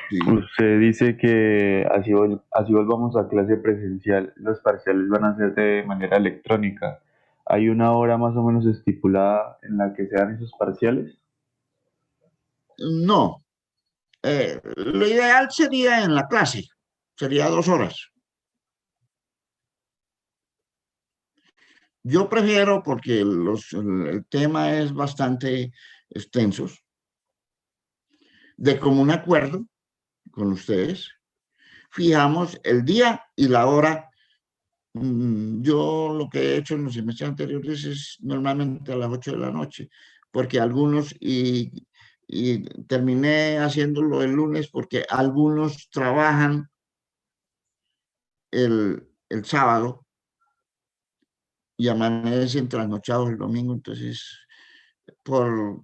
Sí. Usted dice que así volvamos a clase presencial, los parciales van a ser de manera electrónica. ¿Hay una hora más o menos estipulada en la que se dan esos parciales? No, lo ideal sería en la clase, sería 2 horas. Yo prefiero, porque el tema es bastante extenso, de común acuerdo con ustedes, fijamos el día y la hora. Yo lo que he hecho en los semestres anteriores es normalmente a las 8 de la noche, porque algunos, y terminé haciéndolo el lunes porque algunos trabajan el sábado y amanecen trasnochados el domingo. Entonces, por,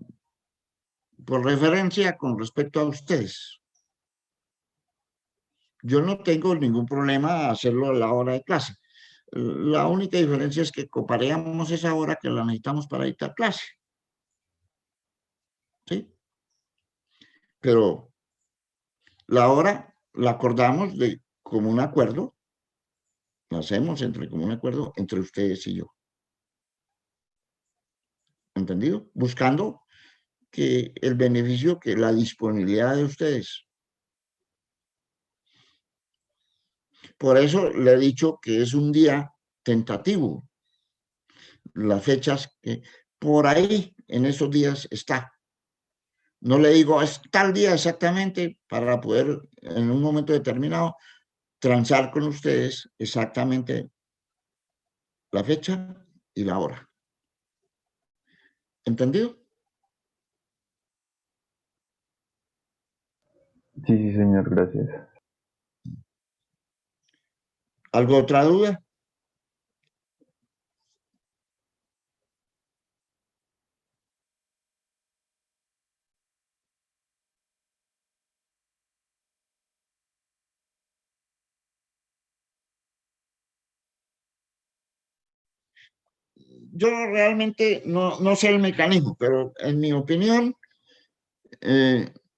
por referencia con respecto a ustedes, yo no tengo ningún problema hacerlo a la hora de clase. La única diferencia es que compareamos esa hora que la necesitamos para dictar clase, ¿sí? Pero la hora la acordamos de común acuerdo, la hacemos entre común acuerdo entre ustedes y yo. ¿Entendido? Buscando que el beneficio, que la disponibilidad de ustedes. Por eso le he dicho que es un día tentativo. Las fechas que por ahí en esos días está. No le digo es tal día exactamente para poder en un momento determinado transar con ustedes exactamente la fecha y la hora. ¿Entendido? Sí, sí, señor, gracias. ¿Algo otra duda? Yo realmente no sé el mecanismo, pero en mi opinión,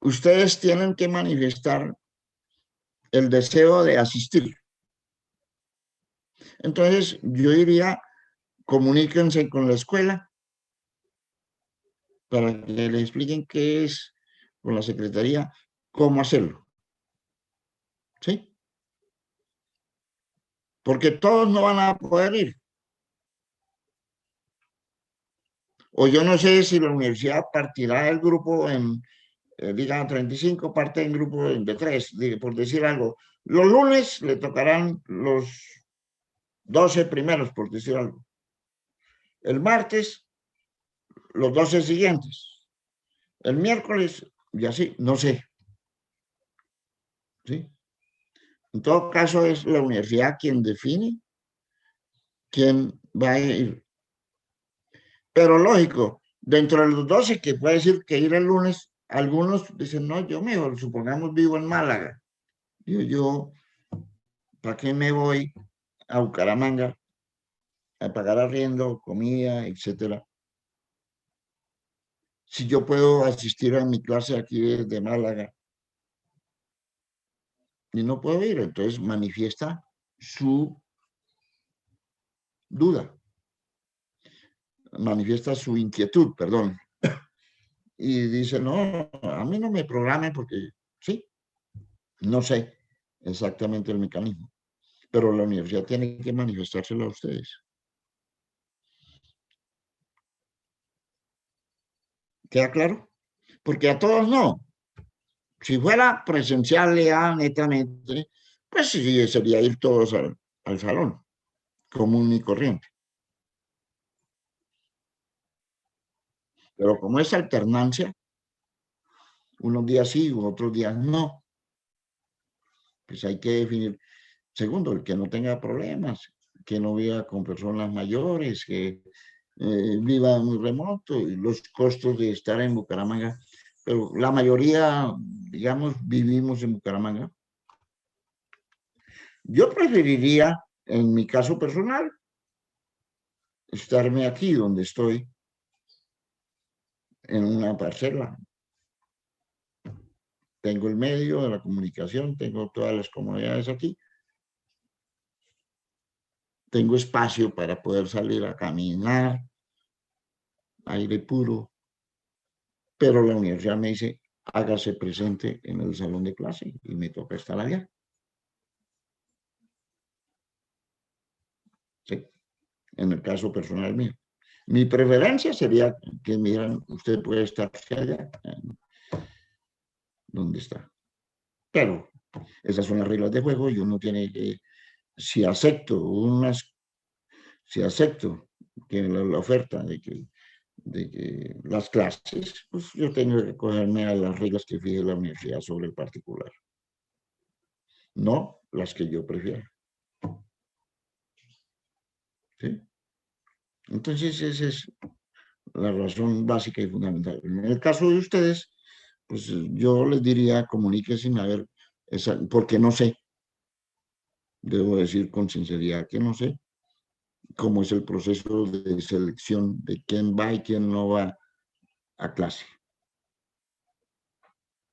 ustedes tienen que manifestar el deseo de asistir. Entonces, yo diría, comuníquense con la escuela para que le expliquen qué es, con la secretaría, cómo hacerlo. ¿Sí? Porque todos no van a poder ir. O yo no sé si la universidad partirá el grupo en, digan, 35 parte en grupo de 3, por decir algo. Los lunes le tocarán los 12 primeros, por decir algo. El martes, los 12 siguientes. El miércoles, y así, no sé. ¿Sí? En todo caso, es la universidad quien define quién va a ir. Pero lógico, dentro de los 12 que puede decir que ir el lunes, algunos dicen, no, yo mejor, supongamos vivo en Málaga. Yo ¿para qué me voy a Bucaramanga a pagar arriendo, comida, etcétera? Si yo puedo asistir a mi clase aquí desde Málaga y no puedo ir, entonces manifiesta su duda, manifiesta su inquietud, perdón, y dice, no, a mí no me programen porque sí, no sé exactamente el mecanismo, pero la universidad tiene que manifestárselo a ustedes. ¿Queda claro? Porque a todos no. Si fuera presencial ya netamente, pues sí, sería ir todos al salón, común y corriente. Pero como es alternancia, unos días sí, otros días no, pues hay que definir. Segundo, el que no tenga problemas, que no viva con personas mayores, que viva muy remoto, y los costos de estar en Bucaramanga. Pero la mayoría, digamos, vivimos en Bucaramanga. Yo preferiría, en mi caso personal, estarme aquí donde estoy, en una parcela. Tengo el medio de la comunicación, tengo todas las comodidades aquí. Tengo espacio para poder salir a caminar, aire puro. Pero la universidad me dice, hágase presente en el salón de clase y me toca estar allá. Sí, en el caso personal mío. Mi preferencia sería que me digan, usted puede estar allá, donde está. Pero esas son las reglas de juego y uno tiene que, si acepto que la oferta de que las clases, pues yo tengo que cogerme a las reglas que fije la universidad sobre el particular, no las que yo prefiera. ¿Sí? Entonces, esa es la razón básica y fundamental. En el caso de ustedes, pues yo les diría, comuníquense a ver, porque no sé, debo decir con sinceridad que no sé cómo es el proceso de selección de quién va y quién no va a clase.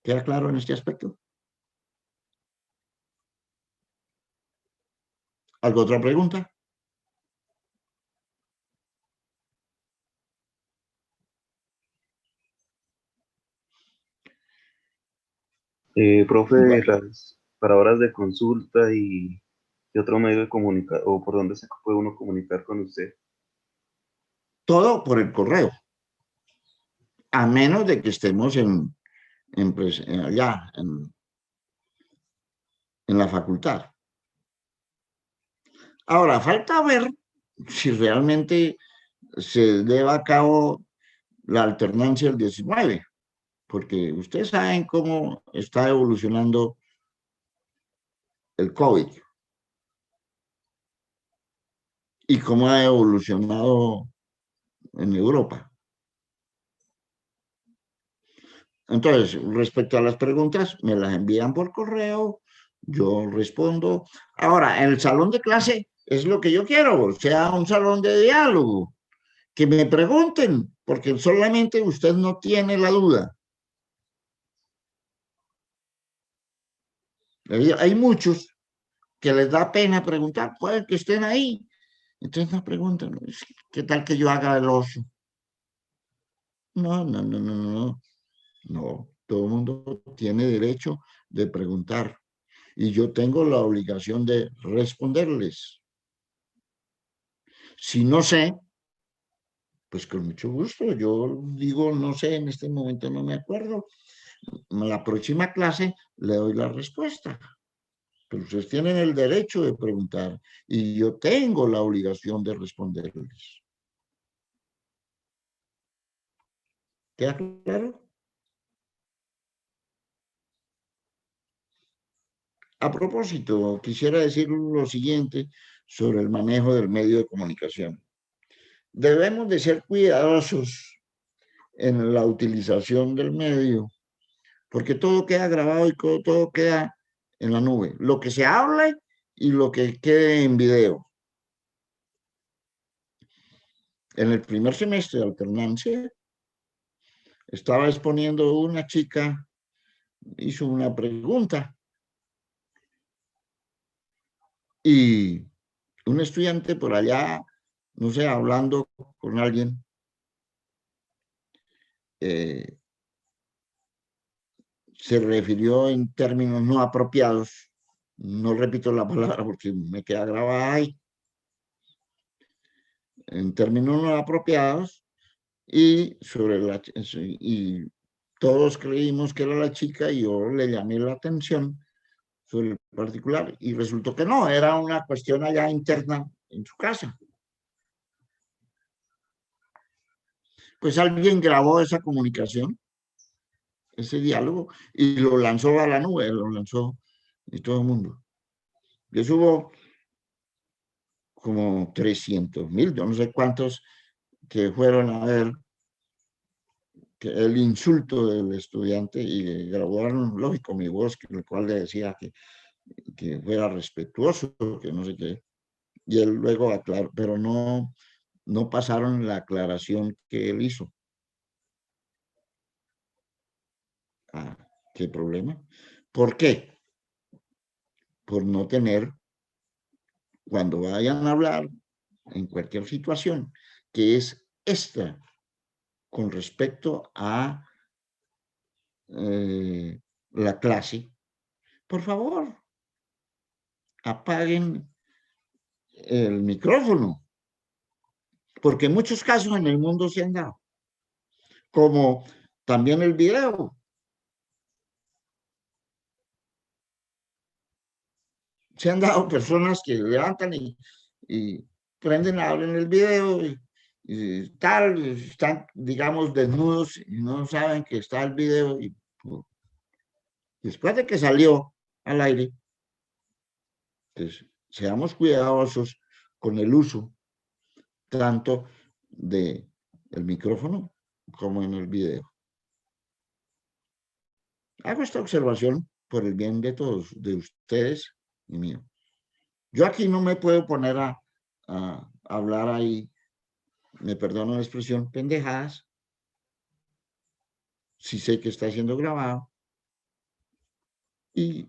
¿Queda claro en este aspecto? ¿Alguna otra pregunta? Profe, Bueno, para horas de consulta y otro medio de comunicar, o por dónde se puede uno comunicar con usted. todo por el correo, a menos de que estemos allá, en la facultad. Ahora, falta ver si realmente se lleva a cabo la alternancia del 19, porque ustedes saben cómo está evolucionando el COVID y cómo ha evolucionado en Europa. Entonces, respecto a las preguntas, me las envían por correo, yo respondo. Ahora, en el salón de clase es lo que yo quiero, o sea, un salón de diálogo, que me pregunten, porque solamente usted no tiene la duda. Hay muchos que les da pena preguntar, pueden que estén ahí. Entonces no preguntan, ¿qué tal que yo haga el oso? No, no, no, no, no, no. Todo el mundo tiene derecho de preguntar y yo tengo la obligación de responderles. Si no sé, pues con mucho gusto. Yo digo, no sé, en este momento no me acuerdo. La próxima clase le doy la respuesta. Pero ustedes tienen el derecho de preguntar y yo tengo la obligación de responderles. ¿Queda claro? A propósito, quisiera decir lo siguiente sobre el manejo del medio de comunicación. Debemos de ser cuidadosos en la utilización del medio, porque todo queda grabado y todo queda en la nube. Lo que se hable y lo que quede en video. En el primer semestre de alternancia, estaba exponiendo una chica, hizo una pregunta y un estudiante por allá, no sé, hablando con alguien, eh, se refirió en términos no apropiados. No repito la palabra porque me queda grabada ahí. En términos no apropiados y y todos creímos que era la chica y yo le llamé la atención sobre el particular y resultó que no, era una cuestión allá interna en su casa. Pues alguien grabó esa comunicación, ese diálogo, y lo lanzó a la nube, lo lanzó y todo el mundo. Y eso hubo como 300.000, yo no sé cuántos que fueron a ver que el insulto del estudiante y grabaron, lógico, mi voz, en el cual le decía que fuera respetuoso, que no sé qué. Y él luego aclaró, pero no pasaron la aclaración que él hizo. Ah, ¿qué problema? ¿Por qué? Por no tener, cuando vayan a hablar en cualquier situación, que es esta con respecto a la clase, por favor, apaguen el micrófono, porque en muchos casos en el mundo se han dado, como también el video. Se han dado personas que levantan y prenden, abren el video y tal, están, digamos, desnudos y no saben que está el video y después de que salió al aire, pues seamos cuidadosos con el uso tanto de el micrófono como en el video. Hago esta observación por el bien de todos, de ustedes y mío. Yo aquí no me puedo poner a hablar ahí, me perdono la expresión, pendejadas, si sé que está siendo grabado. Y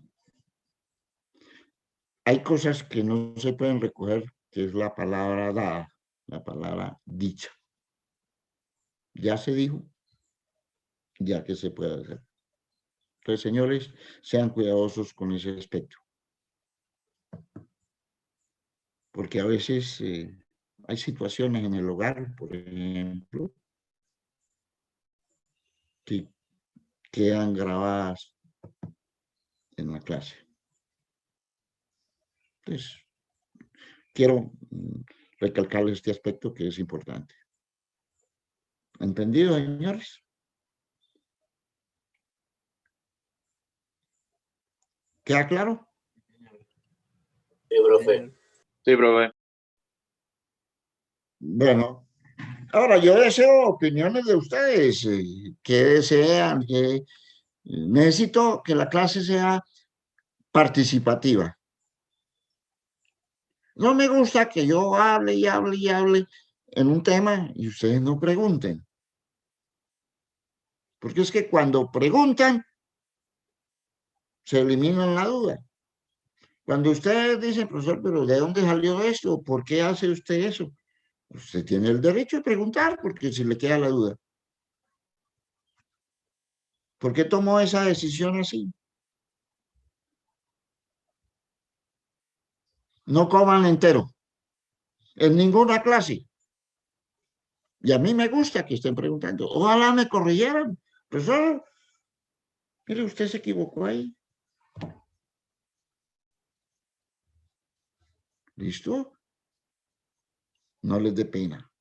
hay cosas que no se pueden recoger, que es la palabra dada, la palabra dicha. Ya se dijo, ya que se puede hacer. Entonces, señores, sean cuidadosos con ese aspecto. Porque a veces hay situaciones en el hogar, por ejemplo, que quedan grabadas en la clase. Entonces, quiero recalcarles este aspecto que es importante. ¿Entendido, señores? ¿Queda claro? Sí, profe. Sí, profe. Bueno, ahora yo deseo opiniones de ustedes. ¿Qué desean? Necesito que la clase sea participativa. No me gusta que yo hable y hable y hable en un tema y ustedes no pregunten. Porque es que cuando preguntan, se eliminan la duda. Cuando usted dice, profesor, pero ¿de dónde salió esto? ¿Por qué hace usted eso? Usted tiene el derecho de preguntar, porque si le queda la duda. ¿Por qué tomó esa decisión así? No coman entero, en ninguna clase. Y a mí me gusta que estén preguntando. Ojalá me corrigieran. Profesor, mire, usted se equivocó ahí. ¿Listo? No les dé pena.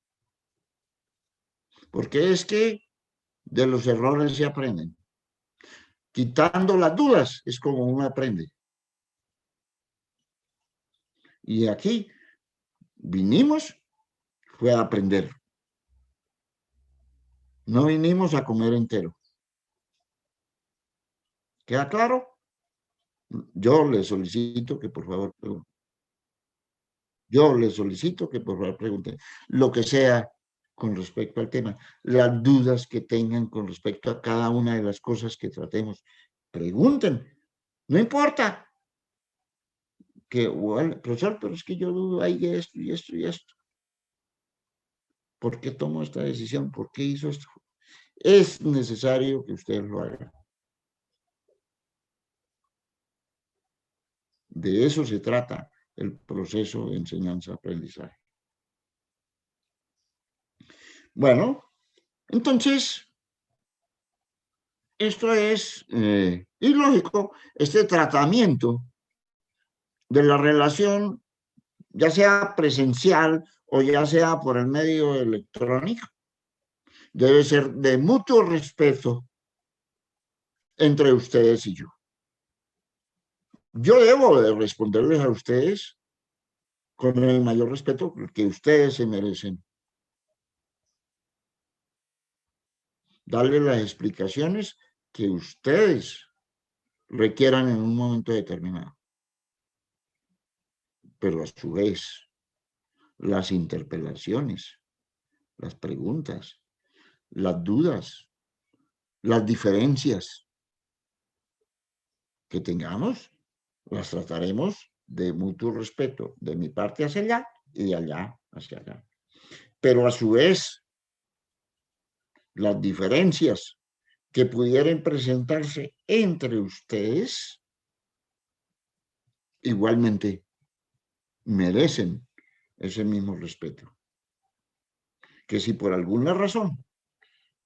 Porque es que de los errores se aprenden. Quitando las dudas es como uno aprende. Y aquí vinimos, fue a aprender. No vinimos a comer entero. ¿Queda claro? Yo le solicito que por favor pregunte. Yo le solicito que por favor pregunte lo que sea con respecto al tema, las dudas que tengan con respecto a cada una de las cosas que tratemos. Pregunten, no importa que, bueno, profesor, pero es que yo dudo ahí de esto y esto y esto. ¿Por qué tomó esta decisión? ¿Por qué hizo esto? Es necesario que usted lo haga. De eso se trata el proceso de enseñanza-aprendizaje. Bueno, entonces, esto es ilógico, este tratamiento de la relación, ya sea presencial o ya sea por el medio electrónico, debe ser de mutuo respeto entre ustedes y yo. Yo debo de responderles a ustedes con el mayor respeto que ustedes se merecen. Darles las explicaciones que ustedes requieran en un momento determinado. Pero a su vez, las interpelaciones, las preguntas, las dudas, las diferencias que tengamos, las trataremos de mutuo respeto, de mi parte hacia allá y de allá hacia acá. Pero a su vez, las diferencias que pudieran presentarse entre ustedes, igualmente merecen ese mismo respeto. Que si por alguna razón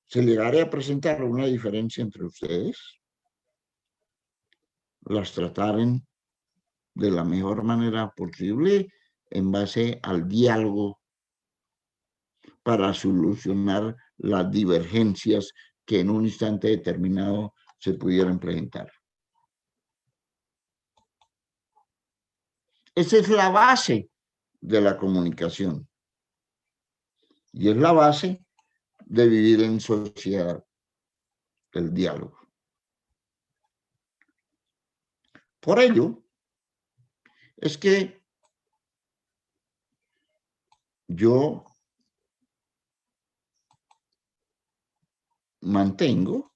se llegara a presentar una diferencia entre ustedes, las trataren de la mejor manera posible en base al diálogo para solucionar las divergencias que en un instante determinado se pudieran presentar. Esa es la base de la comunicación y es la base de vivir en sociedad, el diálogo. Por ello, es que yo mantengo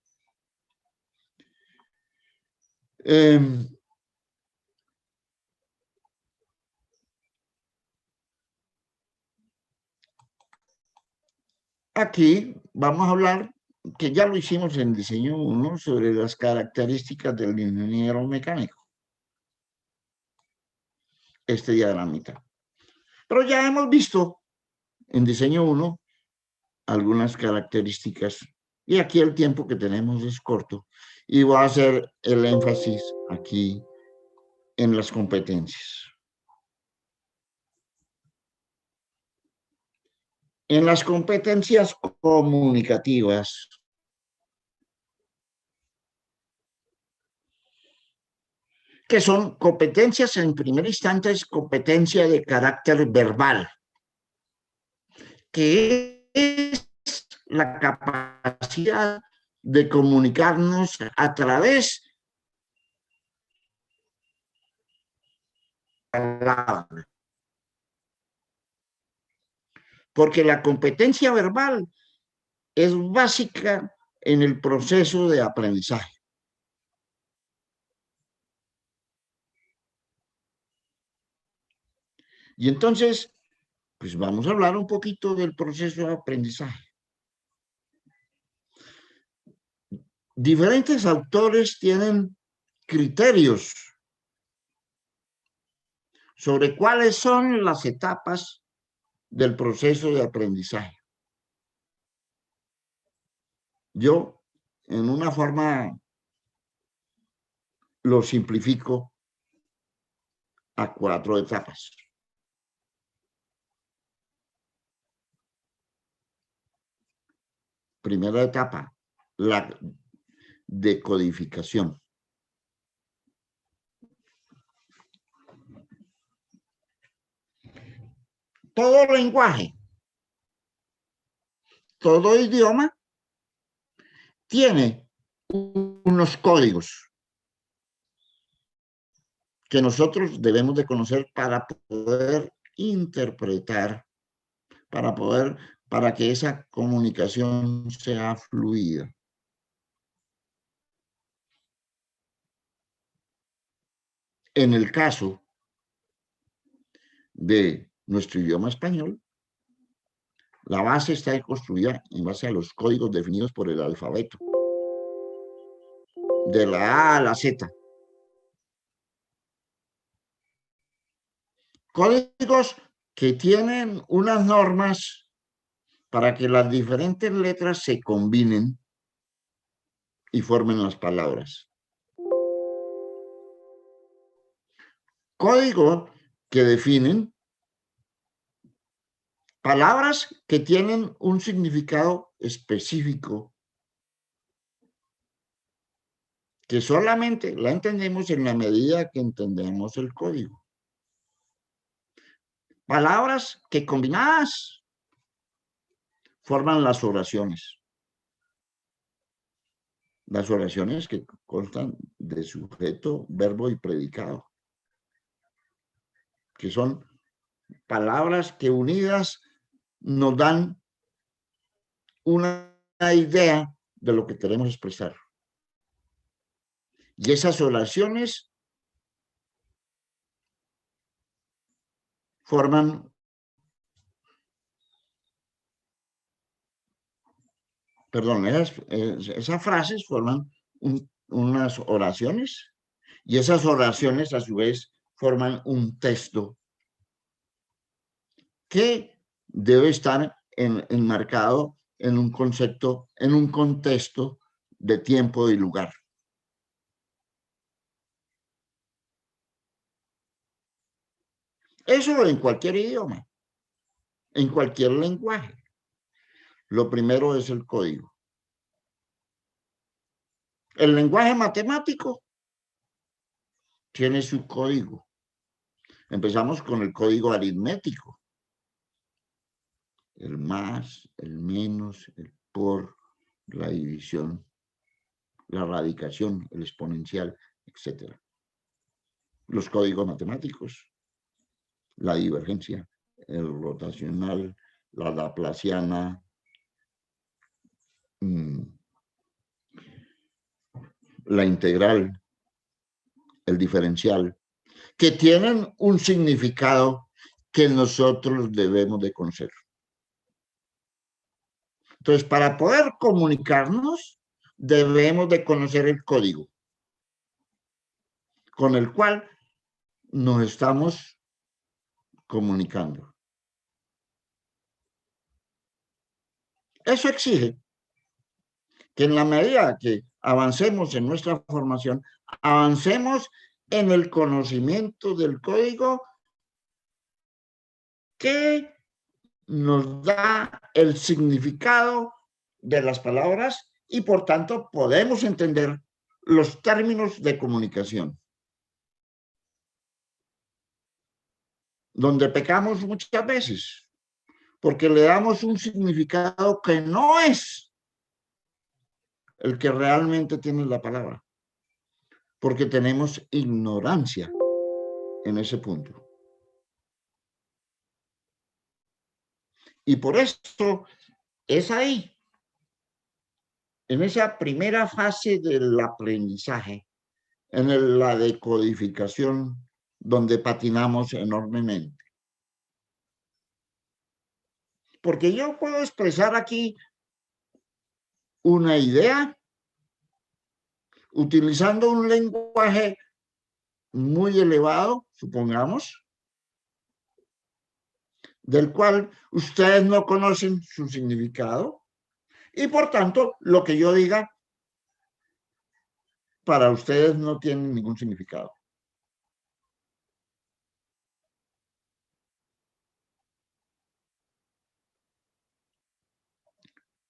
aquí vamos a hablar, que ya lo hicimos en diseño 1, sobre las características del ingeniero mecánico. Este diagramita. Pero ya hemos visto en diseño 1 algunas características y aquí el tiempo que tenemos es corto y voy a hacer el énfasis aquí en las competencias. En las competencias comunicativas, que son competencias en primer instante, es competencia de carácter verbal, que es la capacidad de comunicarnos a través de la palabra. Porque la competencia verbal es básica en el proceso de aprendizaje. Y entonces, pues vamos a hablar un poquito del proceso de aprendizaje. Diferentes autores tienen criterios sobre cuáles son las etapas del proceso de aprendizaje. Yo, en una forma, lo simplifico a 4 etapas. Primera etapa, la decodificación. Todo lenguaje, todo idioma tiene unos códigos que nosotros debemos de conocer para poder interpretar, para que esa comunicación sea fluida. En el caso de nuestro idioma español, la base está construida en base a los códigos definidos por el alfabeto, de la A a la Z. Códigos que tienen unas normas para que las diferentes letras se combinen y formen las palabras. Códigos que definen palabras que tienen un significado específico, que solamente la entendemos en la medida que entendemos el código. Palabras que combinadas forman las oraciones. Las oraciones que constan de sujeto, verbo y predicado, que son palabras que unidas nos dan una idea de lo que queremos expresar. Y esas oraciones forman, perdón, esas frases forman unas oraciones, y esas oraciones a su vez forman un texto que debe estar enmarcado en un concepto, en un contexto de tiempo y lugar. Eso en cualquier idioma, en cualquier lenguaje. Lo primero es el código. El lenguaje matemático tiene su código. Empezamos con el código aritmético. El más, el menos, el por, la división, la radicación, el exponencial, etc. Los códigos matemáticos, la divergencia, el rotacional, la laplaciana, la integral, el diferencial, que tienen un significado que nosotros debemos de conocer. Entonces, para poder comunicarnos, debemos de conocer el código con el cual nos estamos comunicando. Eso exige que en la medida que avancemos en nuestra formación, avancemos en el conocimiento del código que nos da el significado de las palabras y por tanto podemos entender los términos de comunicación. Donde pecamos muchas veces, porque le damos un significado que no es el que realmente tiene la palabra, porque tenemos ignorancia en ese punto. Y por esto es ahí, en esa primera fase del aprendizaje, en la decodificación, donde patinamos enormemente. Porque yo puedo expresar aquí una idea utilizando un lenguaje muy elevado, supongamos, del cual ustedes no conocen su significado, y por tanto, lo que yo diga para ustedes no tiene ningún significado.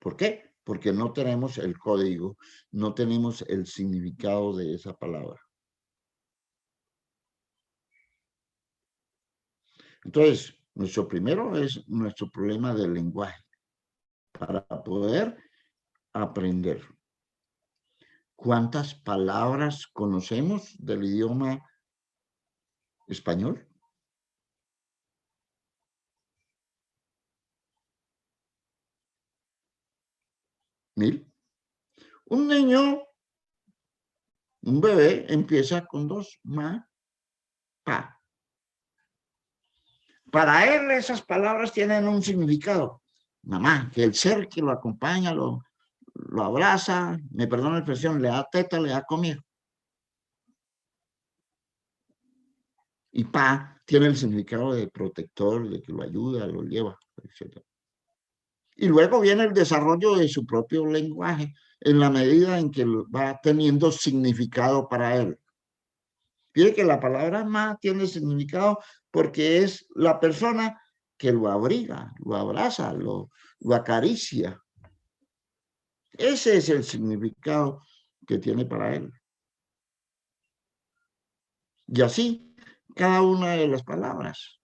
¿Por qué? Porque no tenemos el código, no tenemos el significado de esa palabra. Entonces, nuestro primero es nuestro problema del lenguaje para poder aprender. ¿Cuántas palabras conocemos del idioma español? ¿1000? Un niño, un bebé, empieza con 2, ma, pa. Para él esas palabras tienen un significado. Mamá, que el ser que lo acompaña, lo abraza, me perdona la expresión, le da teta, le da comida. Y pa tiene el significado de protector, de que lo ayuda, lo lleva, etc. Y luego viene el desarrollo de su propio lenguaje en la medida en que va teniendo significado para él. Fíjate que la palabra ma tiene significado porque es la persona que lo abriga, lo abraza, lo acaricia. Ese es el significado que tiene para él. Y así, cada una de las palabras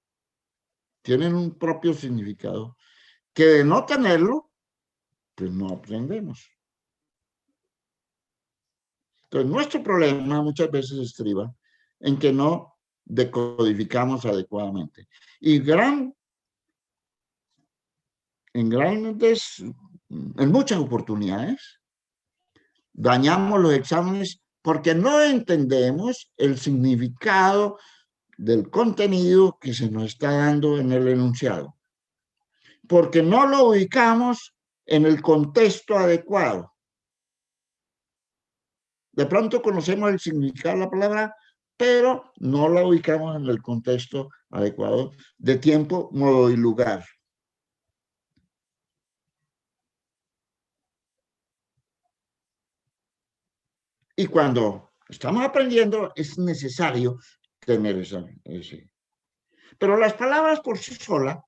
tienen un propio significado que de no tenerlo, pues no aprendemos. Entonces, nuestro problema muchas veces estriba en que no decodificamos adecuadamente. Y en muchas oportunidades, dañamos los exámenes porque no entendemos el significado del contenido que se nos está dando en el enunciado, porque no lo ubicamos en el contexto adecuado. De pronto conocemos el significado de la palabra, pero no la ubicamos en el contexto adecuado de tiempo, modo y lugar. Y cuando estamos aprendiendo, es necesario tener ese. Pero las palabras por sí solas,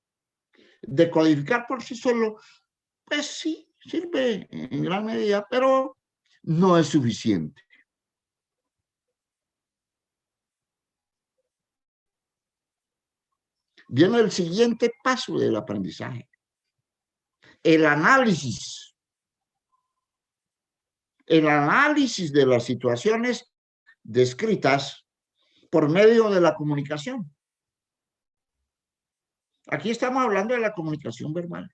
decodificar por sí solo, pues sí, sirve en gran medida, pero no es suficiente. Viene el siguiente paso del aprendizaje, el análisis. El análisis de las situaciones descritas por medio de la comunicación. Aquí estamos hablando de la comunicación verbal.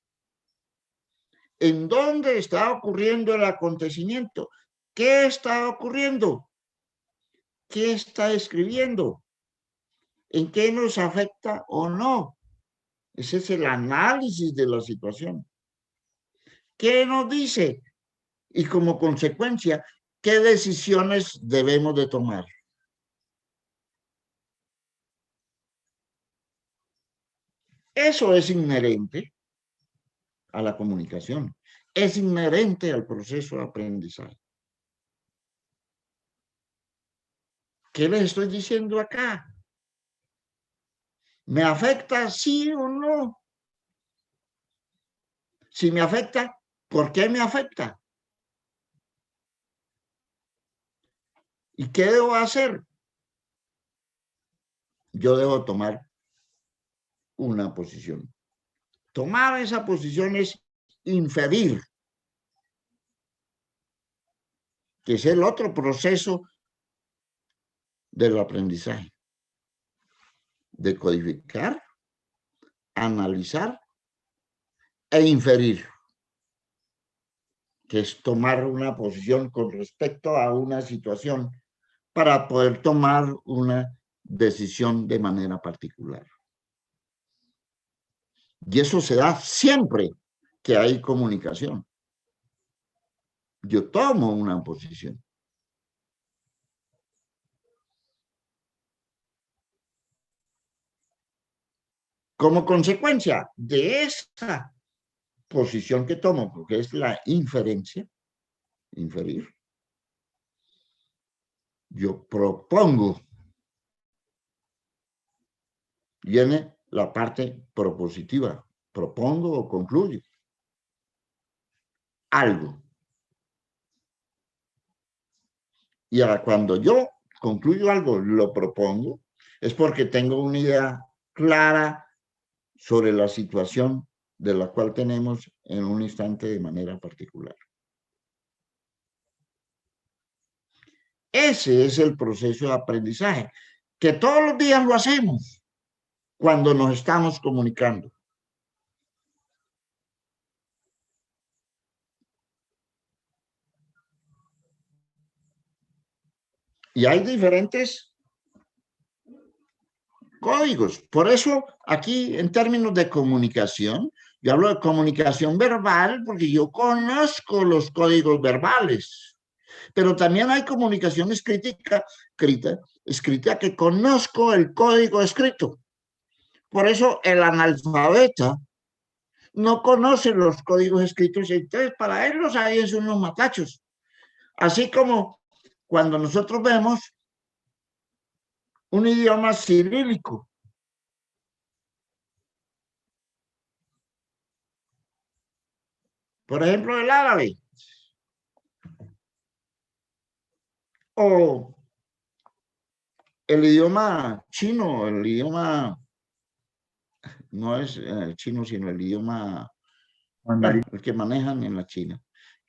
¿En dónde está ocurriendo el acontecimiento? ¿Qué está ocurriendo? ¿Qué está escribiendo? ¿En qué nos afecta o no? Ese es el análisis de la situación. ¿Qué nos dice? Y como consecuencia, ¿qué decisiones debemos de tomar? Eso es inherente a la comunicación. Es inherente al proceso de aprendizaje. ¿Qué les estoy diciendo acá? ¿Me afecta sí o no? Si me afecta, ¿por qué me afecta? ¿Y qué debo hacer? Yo debo tomar una posición. Tomar esa posición es inferir, que es el otro proceso del aprendizaje. Decodificar, analizar e inferir, que es tomar una posición con respecto a una situación para poder tomar una decisión de manera particular. Y eso se da siempre que hay comunicación. Yo tomo una posición. Como consecuencia de esa posición que tomo, porque es la inferencia, inferir, yo propongo. Viene la parte propositiva. Propongo o concluyo algo. Y cuando yo concluyo algo, lo propongo, es porque tengo una idea clara sobre la situación de la cual tenemos en un instante de manera particular. Ese es el proceso de aprendizaje, que todos los días lo hacemos cuando nos estamos comunicando. Y hay diferentes códigos. Por eso, aquí, en términos de comunicación, yo hablo de comunicación verbal porque yo conozco los códigos verbales. Pero también hay comunicación escrita que conozco el código escrito. Por eso el analfabeta no conoce los códigos escritos, entonces para él los hay son unos matachos. Así como cuando nosotros vemos un idioma cirílico, por ejemplo el árabe, o el idioma chino, el idioma, no es el chino, sino el idioma Mandarín. el que manejan en la China,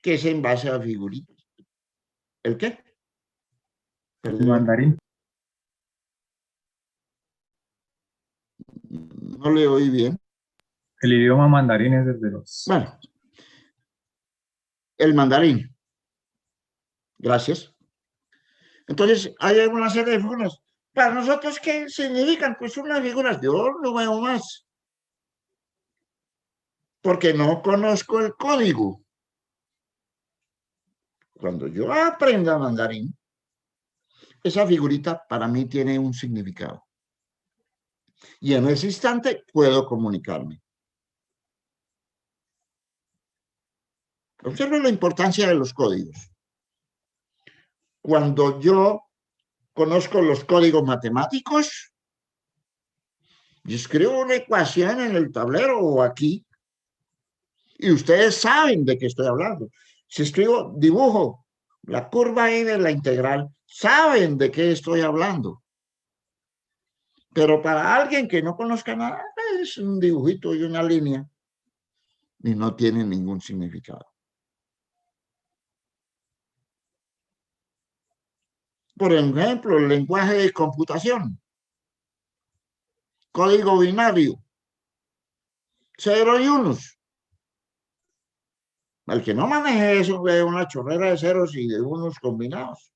que es en base a figuritas. ¿El qué? Perdón. Mandarín. No le oí bien. El idioma mandarín es desde los... Bueno, el mandarín. Gracias. Entonces, hay alguna serie de figuras. Para nosotros, ¿qué significan? Pues unas figuras. Yo no veo más. Porque no conozco el código. Cuando yo aprenda mandarín, esa figurita para mí tiene un significado. Y en ese instante puedo comunicarme. Observen la importancia de los códigos. Cuando yo conozco los códigos matemáticos, yo escribo una ecuación en el tablero o aquí, y ustedes saben de qué estoy hablando. Si escribo, dibujo la curva y de la integral, saben de qué estoy hablando. Pero para alguien que no conozca nada, es un dibujito y una línea, y no tiene ningún significado. Por ejemplo, el lenguaje de computación. Código binario. 0 y 1. El que no maneje eso ve una chorrera de ceros y de unos combinados.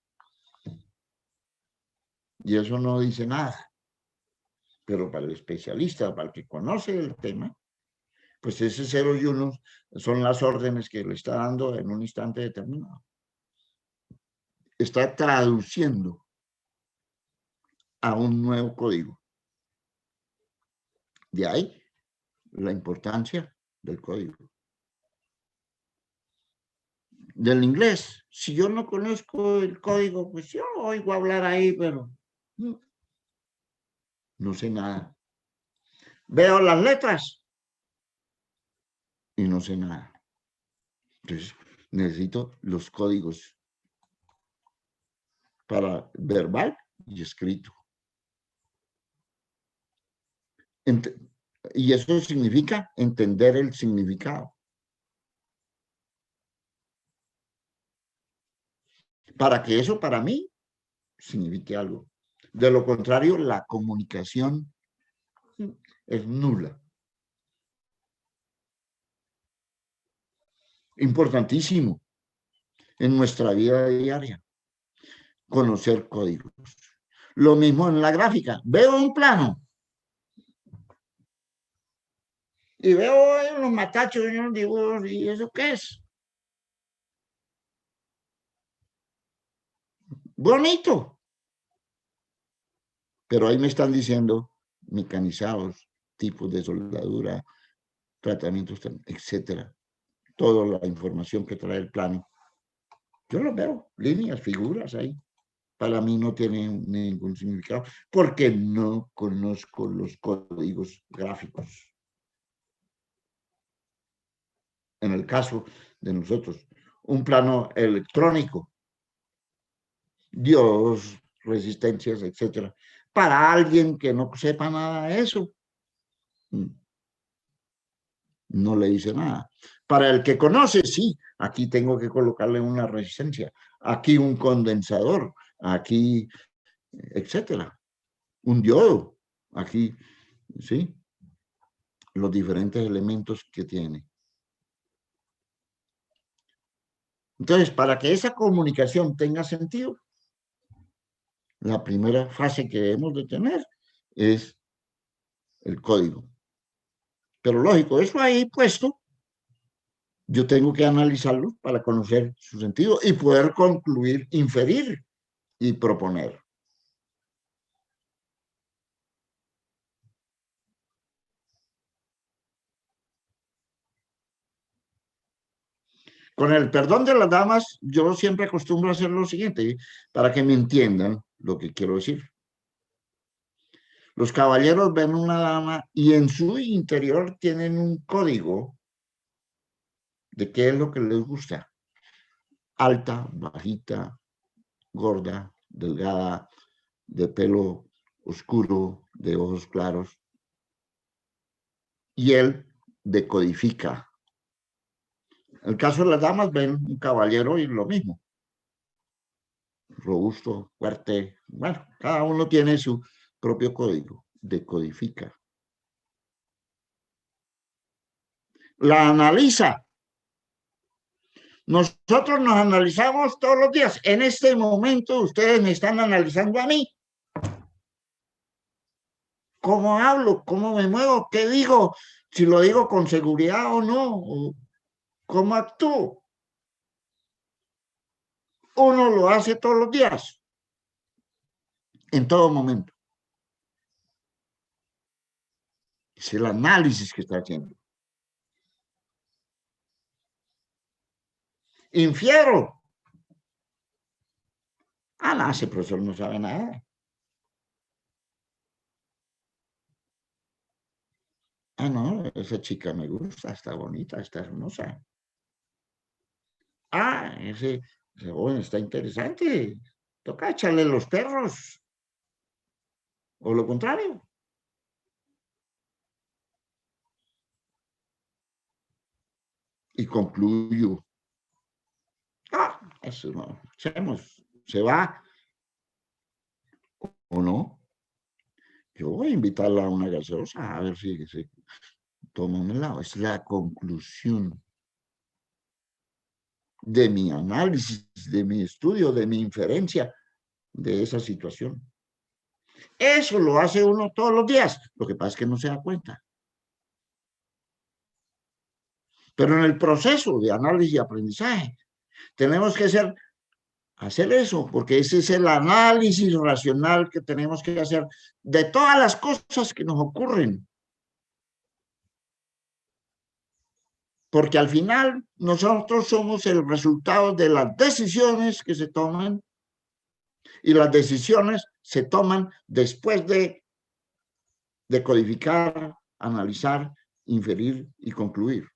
Y eso no dice nada. Pero para el especialista, para el que conoce el tema, pues ese 0 y 1 son las órdenes que le está dando en un instante determinado. Está traduciendo a un nuevo código. De ahí la importancia del código. Del inglés, si yo no conozco el código, pues yo oigo hablar ahí, pero no sé nada. Veo las letras y no sé nada. Entonces, necesito los códigos para verbal y escrito. Y eso significa entender el significado. Para que eso para mí signifique algo. De lo contrario, la comunicación es nula. Importantísimo en nuestra vida diaria. Conocer códigos. Lo mismo en la gráfica. Veo un plano. Y veo unos matachos y unos dibujos, ¿y eso qué es? Bonito. Pero ahí me están diciendo mecanizados, tipos de soldadura, tratamientos, etcétera. Toda la información que trae el plano. Yo lo veo, líneas, figuras ahí. Para mí no tiene ningún significado porque no conozco los códigos gráficos. En el caso de nosotros, un plano electrónico, Dios, resistencias, etcétera. Para alguien que no sepa nada de eso, no le dice nada. Para el que conoce, sí, aquí tengo que colocarle una resistencia, aquí un condensador, aquí, etcétera. Un diodo, aquí, sí, los diferentes elementos que tiene. Entonces, para que esa comunicación tenga sentido, la primera fase que debemos de tener es el código. Pero lógico, eso ahí puesto, yo tengo que analizarlo para conocer su sentido y poder concluir, inferir y proponer. Con el perdón de las damas, yo siempre acostumbro a hacer lo siguiente, para que me entiendan lo que quiero decir. Los caballeros ven una dama y en su interior tienen un código de qué es lo que les gusta. Alta, bajita, gorda, delgada, de pelo oscuro, de ojos claros. Y él decodifica. En el caso de las damas ven un caballero y lo mismo. Robusto, fuerte. Bueno, cada uno tiene su propio código. Decodifica. La analiza. Nosotros nos analizamos todos los días. En este momento ustedes me están analizando a mí. ¿Cómo hablo? ¿Cómo me muevo? ¿Qué digo? Si lo digo con seguridad o no. ¿Cómo actúo? Uno lo hace todos los días. En todo momento. Es el análisis que está haciendo. Infiero. Ah, no, ese profesor no sabe nada. Ah, no, esa chica me gusta, está bonita, está hermosa. Ah, ese joven está interesante. Toca echarle los perros. O lo contrario. Y concluyo. Ah, eso no. Se va o no. Yo voy a invitarla a una gaseosa a ver si se toma un helado. Es la conclusión de mi análisis, de mi estudio, de mi inferencia de esa situación. Eso lo hace uno todos los días. Lo que pasa es que no se da cuenta. Pero en el proceso de análisis y aprendizaje tenemos que hacer eso, porque ese es el análisis racional que tenemos que hacer de todas las cosas que nos ocurren. Porque al final nosotros somos el resultado de las decisiones que se toman y las decisiones se toman después de codificar, analizar, inferir y concluir.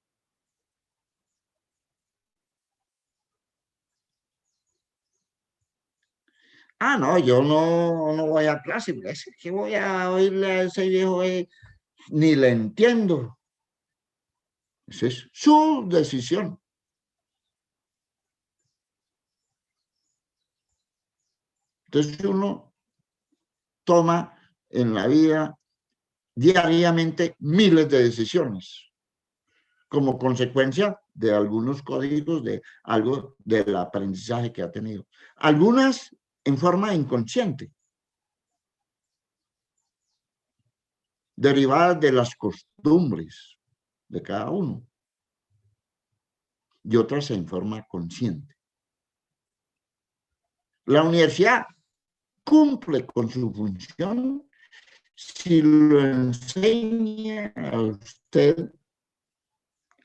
Ah, no, yo no voy a clase, es que voy a oírle a ese viejo, ni le entiendo. Esa es su decisión. Entonces uno toma en la vida diariamente miles de decisiones como consecuencia de algunos códigos, de algo del aprendizaje que ha tenido. Algunas en forma inconsciente, derivadas de las costumbres, de cada uno y otras en forma consciente. La universidad cumple con su función si lo enseña a usted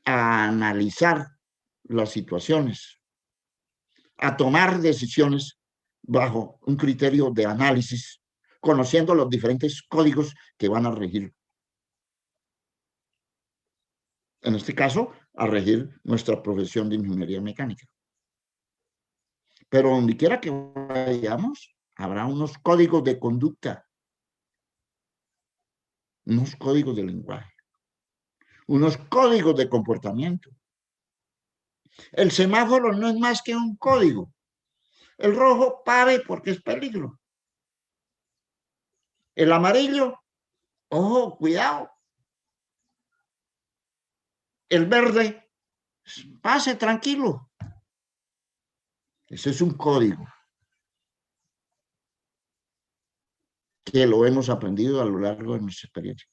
a analizar las situaciones, a tomar decisiones bajo un criterio de análisis, conociendo los diferentes códigos que van a regir. En este caso, a regir nuestra profesión de ingeniería mecánica. Pero donde quiera que vayamos, habrá unos códigos de conducta, unos códigos de lenguaje, unos códigos de comportamiento. El semáforo no es más que un código. El rojo, pare porque es peligro. El amarillo, ojo, cuidado. El verde, pase tranquilo. Ese es un código que lo hemos aprendido a lo largo de nuestra experiencia.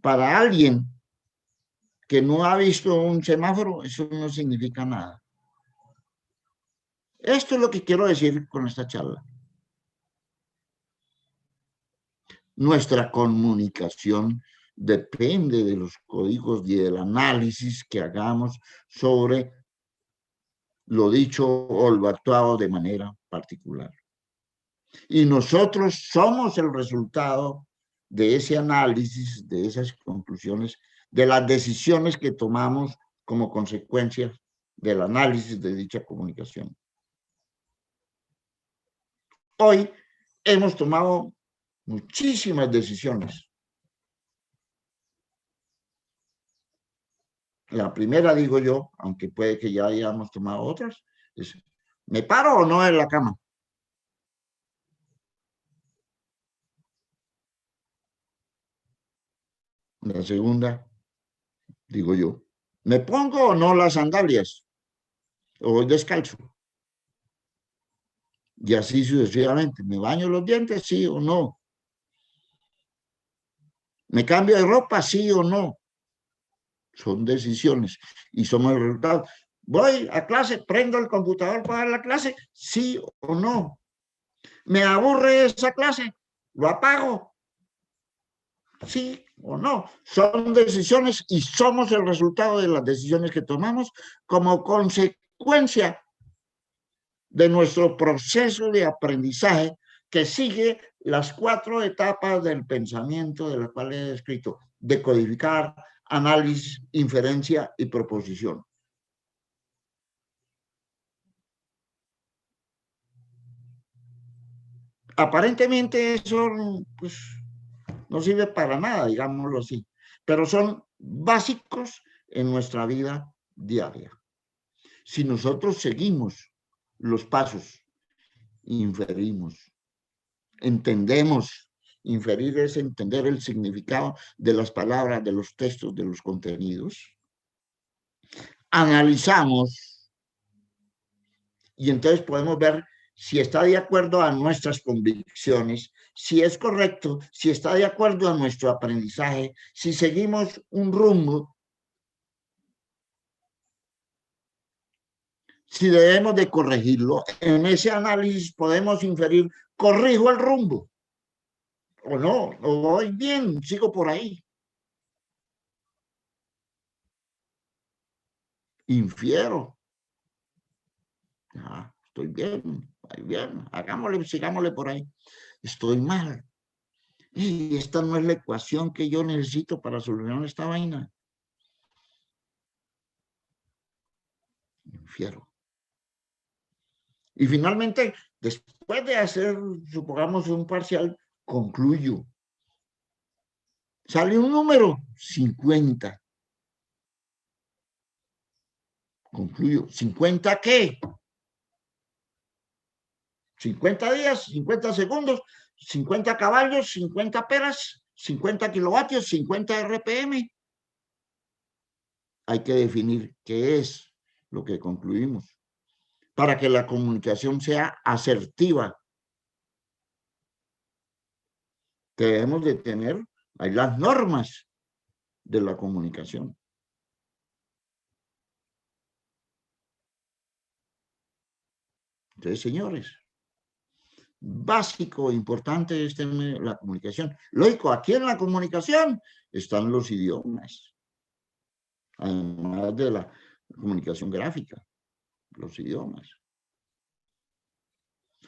Para alguien que no ha visto un semáforo, eso no significa nada. Esto es lo que quiero decir con esta charla. Nuestra comunicación depende de los códigos y del análisis que hagamos sobre lo dicho o lo actuado de manera particular. Y nosotros somos el resultado de ese análisis, de esas conclusiones, de las decisiones que tomamos como consecuencia del análisis de dicha comunicación. Hoy hemos tomado muchísimas decisiones. La primera, digo yo, aunque puede que ya hayamos tomado otras, es, ¿me paro o no en la cama? La segunda, digo yo, ¿me pongo o no las sandalias? ¿O voy descalzo? Y así sucesivamente. ¿Me baño los dientes? Sí o no. ¿Me cambio de ropa? Sí o no. Son decisiones y somos el resultado. ¿Voy a clase? ¿Prendo el computador para dar la clase? Sí o no. ¿Me aburre esa clase? ¿Lo apago? Sí o no. Son decisiones y somos el resultado de las decisiones que tomamos como consecuencia de nuestro proceso de aprendizaje que sigue las 4 etapas del pensamiento de las cuales he descrito: decodificar, análisis, inferencia y proposición. Aparentemente eso pues, no sirve para nada, digámoslo así, pero son básicos en nuestra vida diaria. Si nosotros seguimos los pasos, inferimos, entendemos. Inferir es entender el significado de las palabras, de los textos, de los contenidos. Analizamos y entonces podemos ver si está de acuerdo a nuestras convicciones, si es correcto, si está de acuerdo a nuestro aprendizaje, si seguimos un rumbo, si debemos de corregirlo. En ese análisis podemos inferir, corrijo el rumbo, o no, o voy bien, sigo por ahí. Infiero. Ah, estoy bien, hagámosle, sigámosle por ahí. Estoy mal. Y esta no es la ecuación que yo necesito para solucionar esta vaina. Infiero. Y finalmente, después de hacer, supongamos, un parcial, concluyo. Sale un número, 50. Concluyo, ¿50 qué? 50 días, 50 segundos, 50 caballos, 50 peras, 50 kilovatios, 50 RPM. Hay que definir qué es lo que concluimos para que la comunicación sea asertiva. Debemos de tener ahí las normas de la comunicación. Entonces, señores, básico, importante es la comunicación. Lógico, aquí en la comunicación están los idiomas, además de la comunicación gráfica, los idiomas.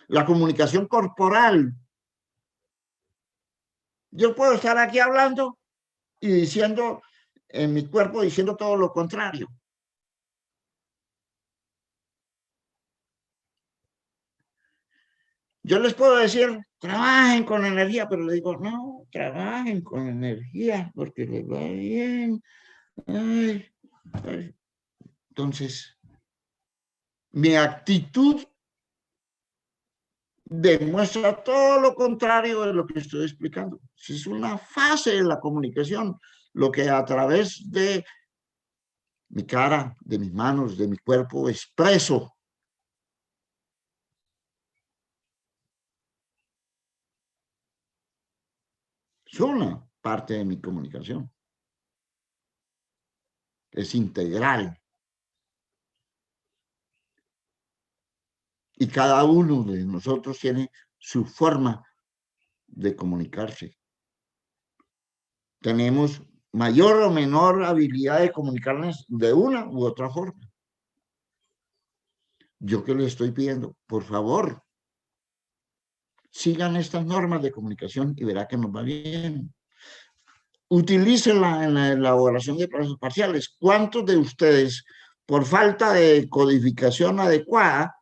La comunicación corporal. Yo puedo estar aquí hablando y diciendo, en mi cuerpo, diciendo todo lo contrario. Yo les puedo decir, trabajen con energía, pero les digo, no, trabajen con energía porque les va bien. Ay, ay. Entonces, mi actitud demuestra todo lo contrario de lo que estoy explicando. Es una fase de la comunicación, lo que a través de mi cara, de mis manos, de mi cuerpo expreso. Es una parte de mi comunicación. Es integral. Y cada uno de nosotros tiene su forma de comunicarse. Tenemos mayor o menor habilidad de comunicarnos de una u otra forma. Yo que le estoy pidiendo, por favor, sigan estas normas de comunicación y verá que nos va bien. Utilícenla en la elaboración de plazos parciales. ¿Cuántos de ustedes, por falta de codificación adecuada,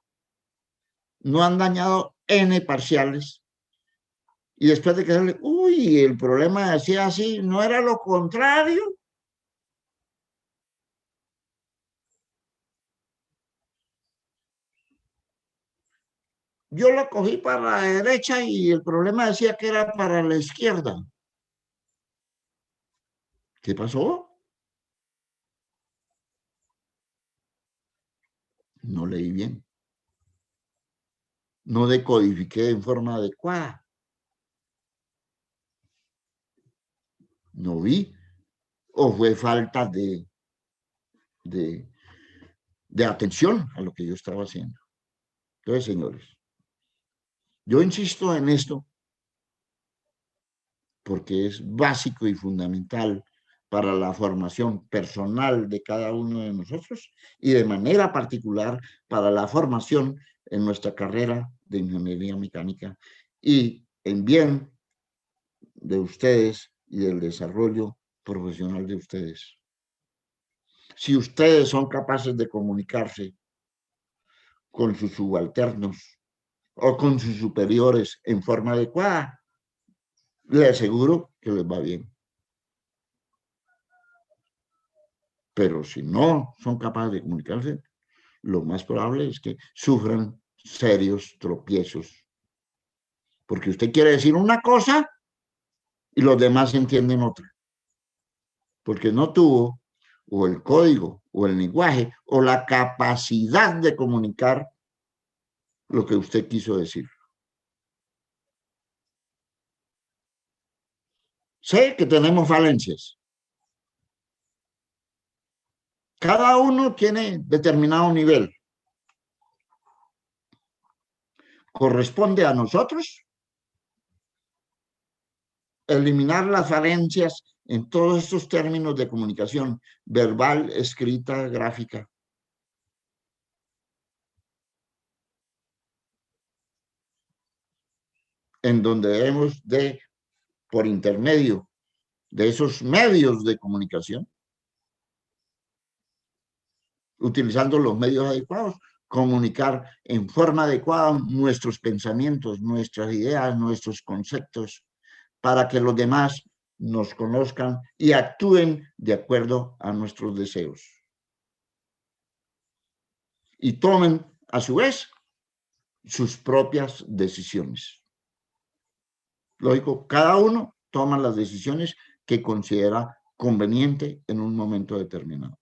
no han dañado N parciales? Y después de que uy, el problema decía así, ¿no era lo contrario? Yo lo cogí para la derecha y el problema decía que era para la izquierda. ¿Qué pasó? No leí bien. No decodifiqué en forma adecuada. No vi. O fue falta de atención a lo que yo estaba haciendo. Entonces, señores, yo insisto en esto porque es básico y fundamental para la formación personal de cada uno de nosotros y de manera particular para la formación en nuestra carrera de ingeniería mecánica y en bien de ustedes y del desarrollo profesional de ustedes. Si ustedes son capaces de comunicarse con sus subalternos o con sus superiores en forma adecuada, les aseguro que les va bien. Pero si no son capaces de comunicarse, lo más probable es que sufran serios tropiezos. Porque usted quiere decir una cosa y los demás entienden otra. Porque no tuvo o el código o el lenguaje o la capacidad de comunicar lo que usted quiso decir. Sé que tenemos falencias. Cada uno tiene determinado nivel. Corresponde a nosotros eliminar las falencias en todos estos términos de comunicación verbal, escrita, gráfica. En donde debemos de, por intermedio de esos medios de comunicación, utilizando los medios adecuados, comunicar en forma adecuada nuestros pensamientos, nuestras ideas, nuestros conceptos, para que los demás nos conozcan y actúen de acuerdo a nuestros deseos. Y tomen, a su vez, sus propias decisiones. Lógico, cada uno toma las decisiones que considera conveniente en un momento determinado.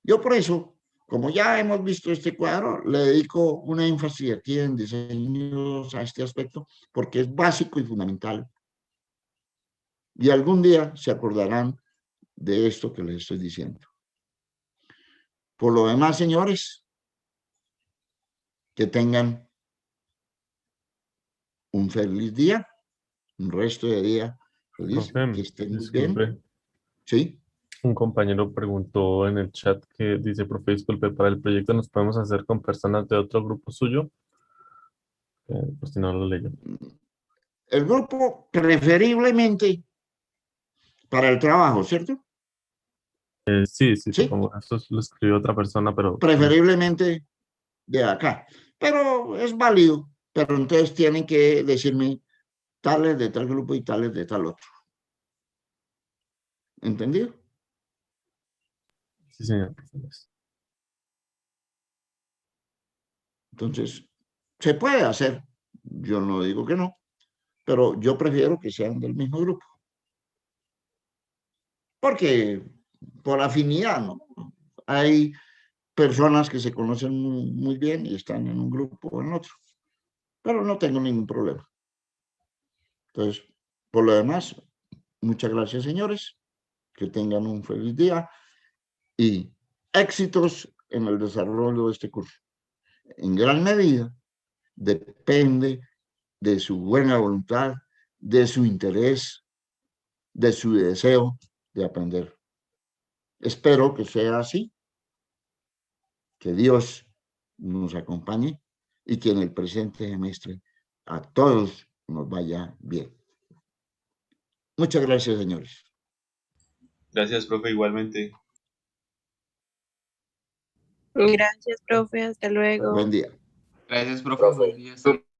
Yo por eso, como ya hemos visto este cuadro, le dedico un énfasis aquí en diseños a este aspecto, porque es básico y fundamental. Y algún día se acordarán de esto que les estoy diciendo. Por lo demás, señores, Que tengan un feliz día, un resto de día feliz, Profe, que estén muy bien. disculpe, Sí, un compañero preguntó en el chat que dice, profe, disculpe, para el proyecto nos podemos hacer con personas de otro grupo suyo. Pues si no lo leyo. el grupo preferiblemente para el trabajo, ¿cierto? Sí, Sí, supongo. Esto lo escribió otra persona, pero preferiblemente de acá. Pero es válido, pero entonces tienen que decirme tales de tal grupo y tales de tal otro. ¿Entendido? sí, señor. Entonces, se puede hacer. Yo no digo que no, pero yo prefiero que sean del mismo grupo. Porque por afinidad, ¿no? Hay personas que se conocen muy bien y están en un grupo o en otro, pero no tengo ningún problema. Entonces, por lo demás, muchas gracias, señores. Que tengan un feliz día y éxitos en el desarrollo de este curso. En gran medida depende de su buena voluntad, de su interés, de su deseo de aprender. Espero que sea así, que Dios nos acompañe y que en el presente semestre a todos nos vaya bien. Muchas gracias, señores. Gracias, profe, igualmente. Gracias, profe. Hasta luego. Buen día. Gracias, profe. Profe. Buen día. Hasta luego.